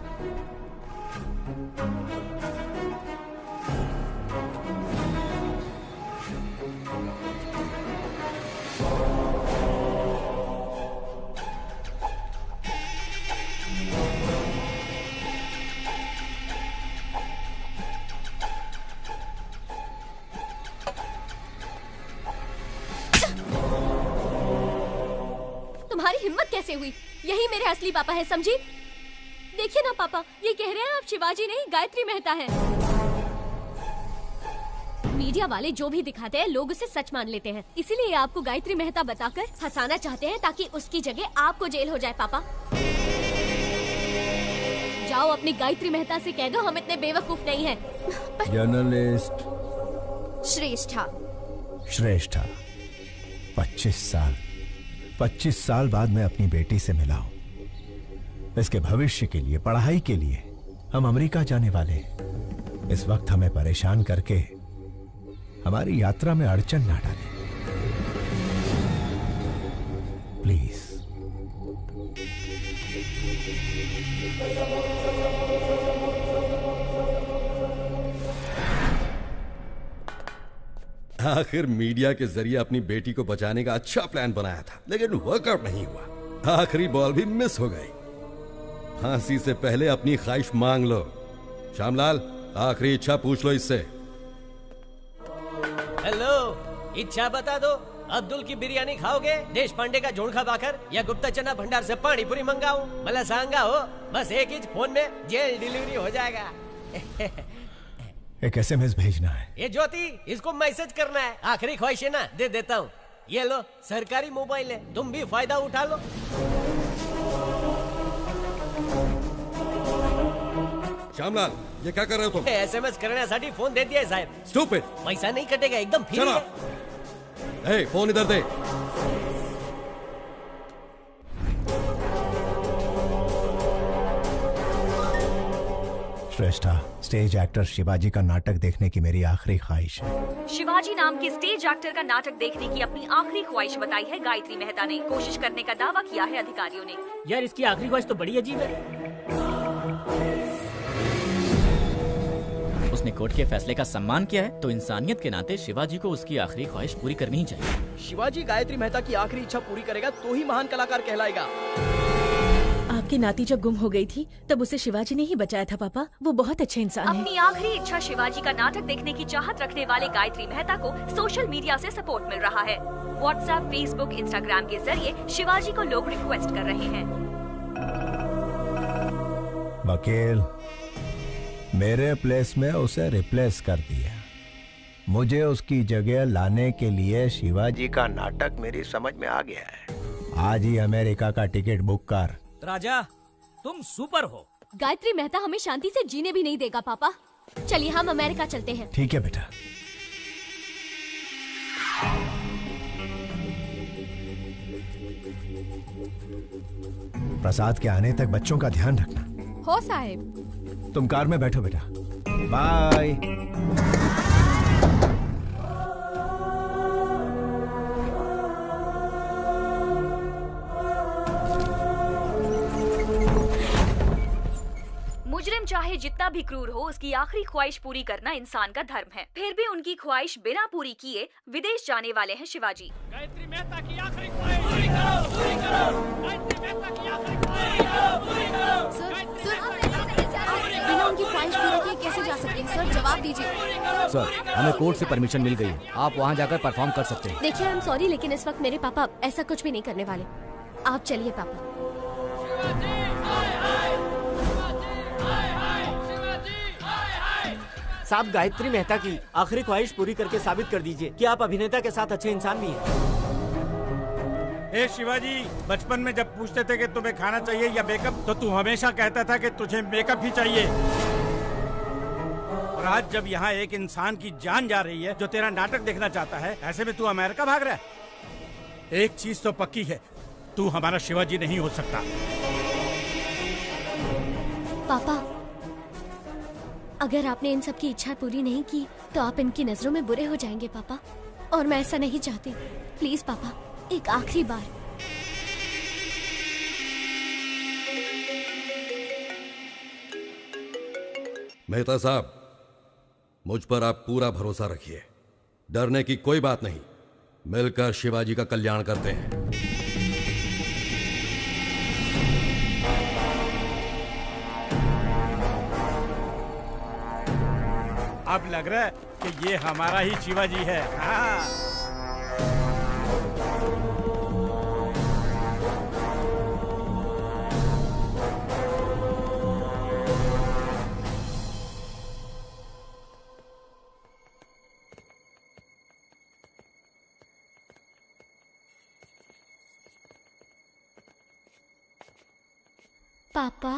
तुम्हारी हिम्मत कैसे हुई? यही मेरे असली पापा है, समझी? देखिए ना पापा, ये कह रहे हैं आप शिवाजी नहीं गायत्री मेहता है। मीडिया वाले जो भी दिखाते हैं लोग उसे सच मान लेते हैं, इसीलिए आपको गायत्री मेहता बताकर हंसाना चाहते हैं ताकि उसकी जगह आपको जेल हो जाए। पापा जाओ अपनी गायत्री मेहता से कह दो हम इतने बेवकूफ नहीं हैं। जर्नलिस्ट श्रेष्ठा। श्रेष्ठा, 25 साल बाद मैं अपनी बेटी से मिला हूं। इसके भविष्य के लिए, पढ़ाई के लिए हम अमेरिका जाने वाले हैं। इस वक्त हमें परेशान करके हमारी यात्रा में अड़चन ना डालें, प्लीज। आखिर मीडिया के जरिए अपनी बेटी को बचाने का अच्छा प्लान बनाया था, लेकिन वर्कआउट नहीं हुआ। आखिरी बॉल भी मिस हो गई। फांसी से पहले अपनी ख्वाहिश मांग लो। श्यामलाल, आखिरी इच्छा पूछ लो इससे। हेलो, इच्छा बता दो। अब्दुल की बिरयानी खाओगे, देश पांडे का झोंका बाकर या गुप्ता चना भंडार से पानी पूरी मंगाऊं? भला सांगा हो, बस एक ही फोन में जेल डिलीवरी हो जाएगा। एक SMS भेजना है। ये ज्योति, इसको मैसेज करना है। आखिरी ख्वाहिश है ना, दे देता हूँ। ये लो, सरकारी मोबाइल है, तुम भी फायदा उठा लो। श्यामलाल, ये क्या कर रहे हो तुम? SMS करण्यासाठी फोन दे दिया साहब। Stupid! पैसा नहीं कटेगा, एकदम फ्री है। ए, फोन इधर दे। श्रेष्ठा, स्टेज एक्टर शिवाजी का नाटक देखने की मेरी आखिरी ख्वाहिश है। शिवाजी नाम के स्टेज एक्टर का नाटक देखने की अपनी आखिरी ख्वाहिश बताई है गायत्री मेहता ने। कोशिश करने का दावा किया है अधिकारियों ने। यार, इसकी आखिरी ख्वाहिश तो बड़ी अजीब है। उसने कोर्ट के फैसले का सम्मान किया है, तो इंसानियत के नाते शिवाजी को उसकी आखिरी ख्वाहिश पूरी करनी ही चाहिए। शिवाजी गायत्री मेहता की आखिरी इच्छा पूरी करेगा तो ही महान कलाकार कहलाएगा। आपकी नाती जब गुम हो गई थी तब उसे शिवाजी ने ही बचाया था पापा। वो बहुत अच्छे इंसान है। अपनी आखिरी इच्छा शिवाजी का नाटक देखने की चाहत रखने वाले गायत्री मेहता को सोशल मीडिया से सपोर्ट मिल रहा है। व्हाट्सएप, फेसबुक, इंस्टाग्राम के जरिए शिवाजी को लोग रिक्वेस्ट कर रहे हैं। वकील, मेरे प्लेस में उसे रिप्लेस कर दिया। मुझे उसकी जगह लाने के लिए शिवाजी का नाटक मेरी समझ में आ गया है। आज ही अमेरिका का टिकट बुक कर। राजा, तुम सुपर हो। गायत्री मेहता हमें शांति से जीने भी नहीं देगा पापा। चलिए हम अमेरिका चलते हैं। ठीक है बेटा। प्रसाद के आने तक बच्चों का ध्यान रखना। हो साहब। तुम कार में बैठो बेटा। बाय। मुजरिम चाहे जितना भी क्रूर हो, उसकी आखिरी ख्वाहिश पूरी करना इंसान का धर्म है। फिर भी उनकी ख्वाहिश बिना पूरी किए विदेश जाने वाले हैं शिवाजी। गायत्री मेहता की आखिरी ख्वाहिश पूरी करो, पूरी करो। गायत्री मेहता की आखिरी ख्वाहिश पूरी करो, पूरी करो। बिना उनकी ख्वाहिश पूरी किए कैसे जा सकते हैं? सर जवाब दीजिए। सर, हमें कोर्ट से परमिशन मिल गई है, आप वहाँ जाकर परफॉर्म कर सकते हैं। देखिए, आई एम सॉरी, लेकिन इस वक्त मेरे पापा ऐसा कुछ भी नहीं करने वाले। आप चलिए पापा। साहब, गायत्री मेहता की आखिरी ख्वाहिश पूरी करके साबित कर दीजिए कि आप अभिनेता के साथ अच्छे इंसान भी हैं। ए शिवाजी, बचपन में जब पूछते थे कि तुम्हें खाना चाहिए या मेकअप, तो तू हमेशा कहता था कि तुझे मेकअप ही चाहिए। और आज जब यहाँ एक इंसान की जान जा रही है जो तेरा नाटक देखना चाहता है, ऐसे में तू अमेरिका भाग रहा है। एक चीज तो पक्की है, तू हमारा शिवाजी नहीं हो सकता। पापा, अगर आपने इन सब की इच्छा पूरी नहीं की तो आप इनकी नजरों में बुरे हो जाएंगे पापा, और मैं ऐसा नहीं चाहती। प्लीज पापा, एक आखिरी बार। मेहता साहब, मुझ पर आप पूरा भरोसा रखिए। डरने की कोई बात नहीं, मिलकर शिवाजी का कल्याण करते हैं। अब लग रहा है कि ये हमारा ही शिवाजी है। हाँ। पापा,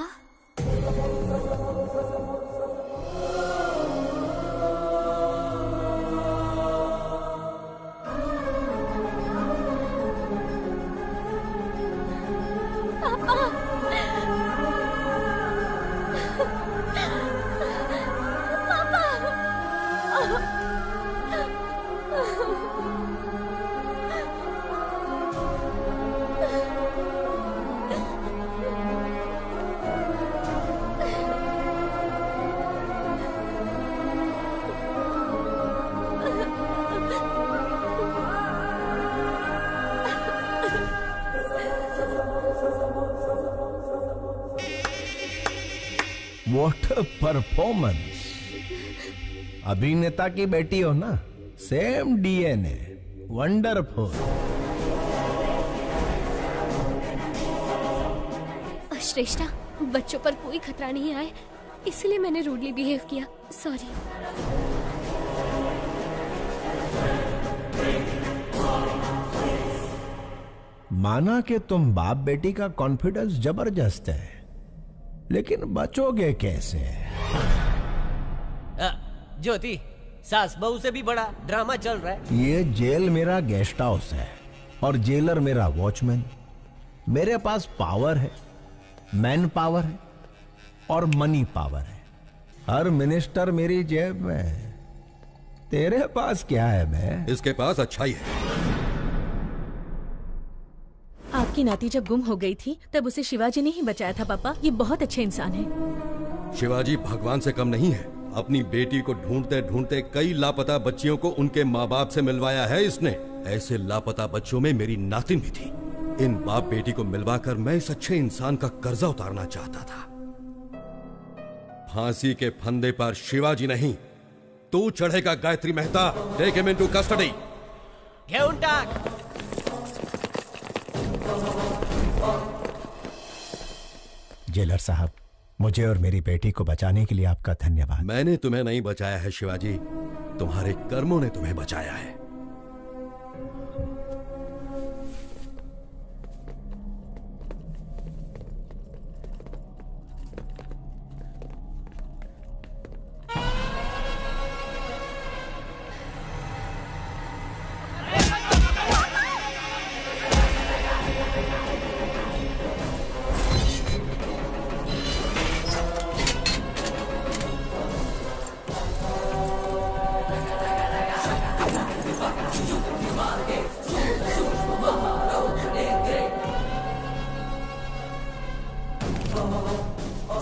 व्हाट अ परफॉर्मेंस। अभिनेता की बेटी हो ना, सेम DNA। वंडरफुल। श्रेष्ठा, बच्चों पर कोई खतरा नहीं आए, इसलिए मैंने रूडली बिहेव किया। सॉरी। माना कि तुम बाप बेटी का कॉन्फिडेंस जबरदस्त है, लेकिन बचोगे कैसे? ज्योति, सास बहू से भी बड़ा ड्रामा चल रहा है। ये जेल मेरा गेस्ट हाउस है और जेलर मेरा वॉचमैन। मेरे पास पावर है, मैन पावर है और मनी पावर है। हर मिनिस्टर मेरी जेब में है। तेरे पास क्या है बे? इसके पास अच्छाई है। आपकी नाती जब गुम हो गई थी तब उसे शिवाजी ने ही बचाया था पापा। ये बहुत अच्छे इंसान है। शिवाजी भगवान से कम नहीं है। अपनी बेटी को ढूंढते ढूंढते कई लापता बच्चियों को उनके माँ बाप से मिलवाया है इसने। ऐसे लापता बच्चों में मेरी नातिन भी थी। इन बाप बेटी को मिलवाकर मैं इस अच्छे इंसान का कर्जा उतारना चाहता था। फांसी के फंदे पर शिवाजी नहीं, तू चढ़ेगा Gayatri Mehta. Take him into custody. घेऊन टाक। जेलर साहब, मुझे और मेरी बेटी को बचाने के लिए आपका धन्यवाद। मैंने तुम्हें नहीं बचाया है शिवाजी, तुम्हारे कर्मों ने तुम्हें बचाया है।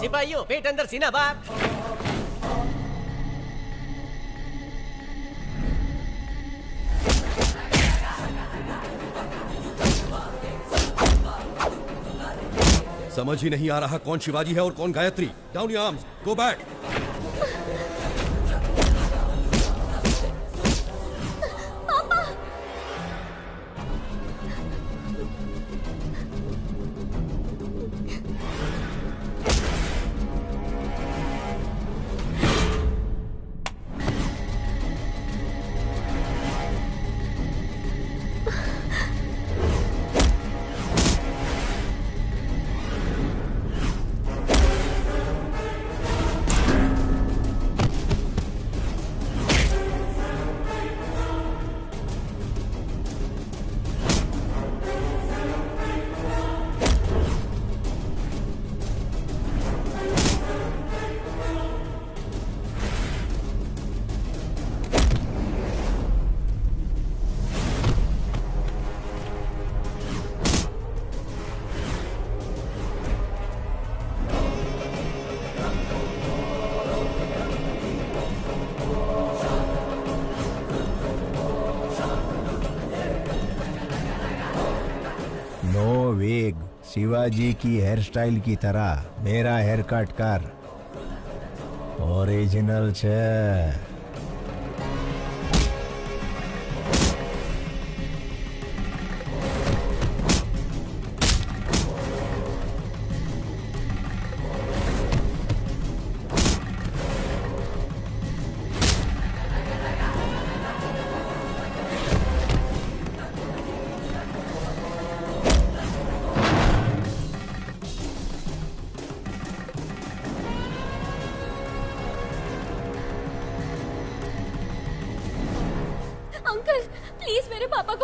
सिपाहियों, पेट अंदर सीना बाहर। समझ ही नहीं आ रहा कौन शिवाजी है और कौन Gayatri. Down your arms, go back. वेग, शिवाजी की हेयर स्टाइल की तरह मेरा हेयर कट कर। ओरिजिनल छे।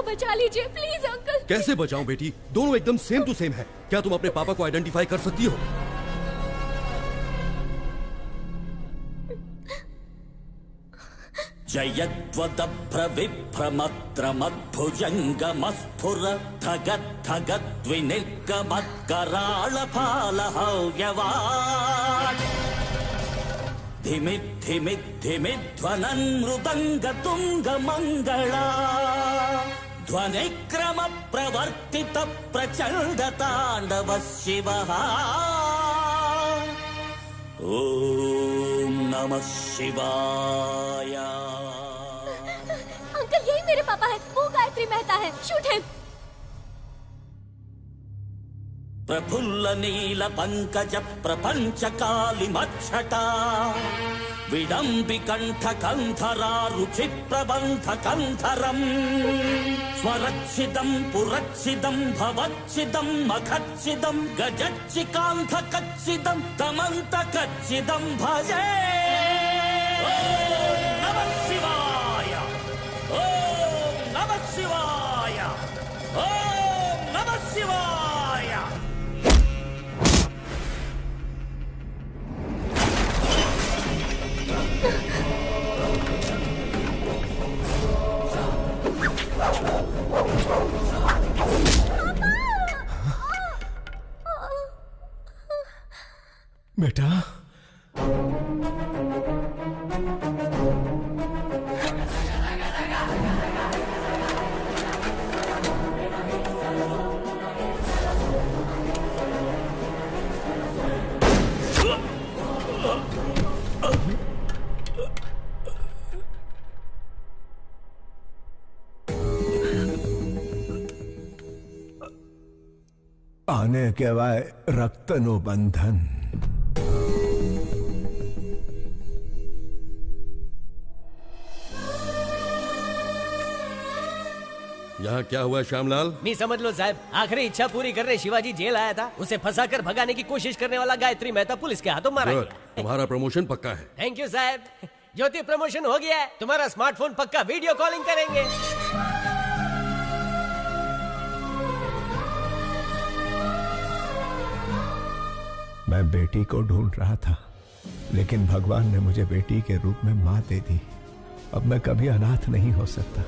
बचा लीजिए प्लीज अंकल। कैसे बचाऊं बेटी? दोनों एकदम सेम टू सेम है। क्या तुम अपने पापा को आइडेंटिफाई कर सकती हो? जयद्वदभ्रविभ्रमत्रमद्भुजङ्गमस्फुरद्धगद्धगद्विनिर्गमत्कराळफालहव्यवान् धिमिद्धिमिद्धिमिध्वनन् मृदङ्गतुङ्गमङ्गला ध्वनिक्रम प्रवर्तित प्रचण्ड ताण्डव शिवः। ओम नमः शिवाय। अंकल यही मेरे पापा है, वो गायत्री मेहता है। Shoot him. प्रफुल्ल नील पंकज प्रपंच काली मच्छटा विडम्बि कंठ कंधरा रुचि प्रबंध कंधरम स्वरच्छिदं पुरच्छिदं भवच्छिदं मखच्छिदं गजच्चिकांध कच्चिदं तमंत कच्चिदं भजे। ओम नमः शिवाय, ओम नमः शिवाय, ओम नमः शिवाय। बेटा, आने के वाय रक्तनु बंधन। यहाँ क्या हुआ श्यामलाल? नहीं समझ लो साहब, आखिरी इच्छा पूरी करने शिवाजी जेल आया था। उसे फंसाकर भगाने की कोशिश करने वाला गायत्री मेहता पुलिस के हाथों मारा गया। तुम्हारा प्रमोशन पक्का है। थैंक यू साहब। ज्योति प्रमोशन हो गया है। तुम्हारा स्मार्टफोन पक्का वीडियो कॉलिंग करेंगे। मैं बेटी को ढूंढ रहा था, लेकिन भगवान ने मुझे बेटी के रूप में माँ दे दी। अब मैं कभी अनाथ नहीं हो सकता।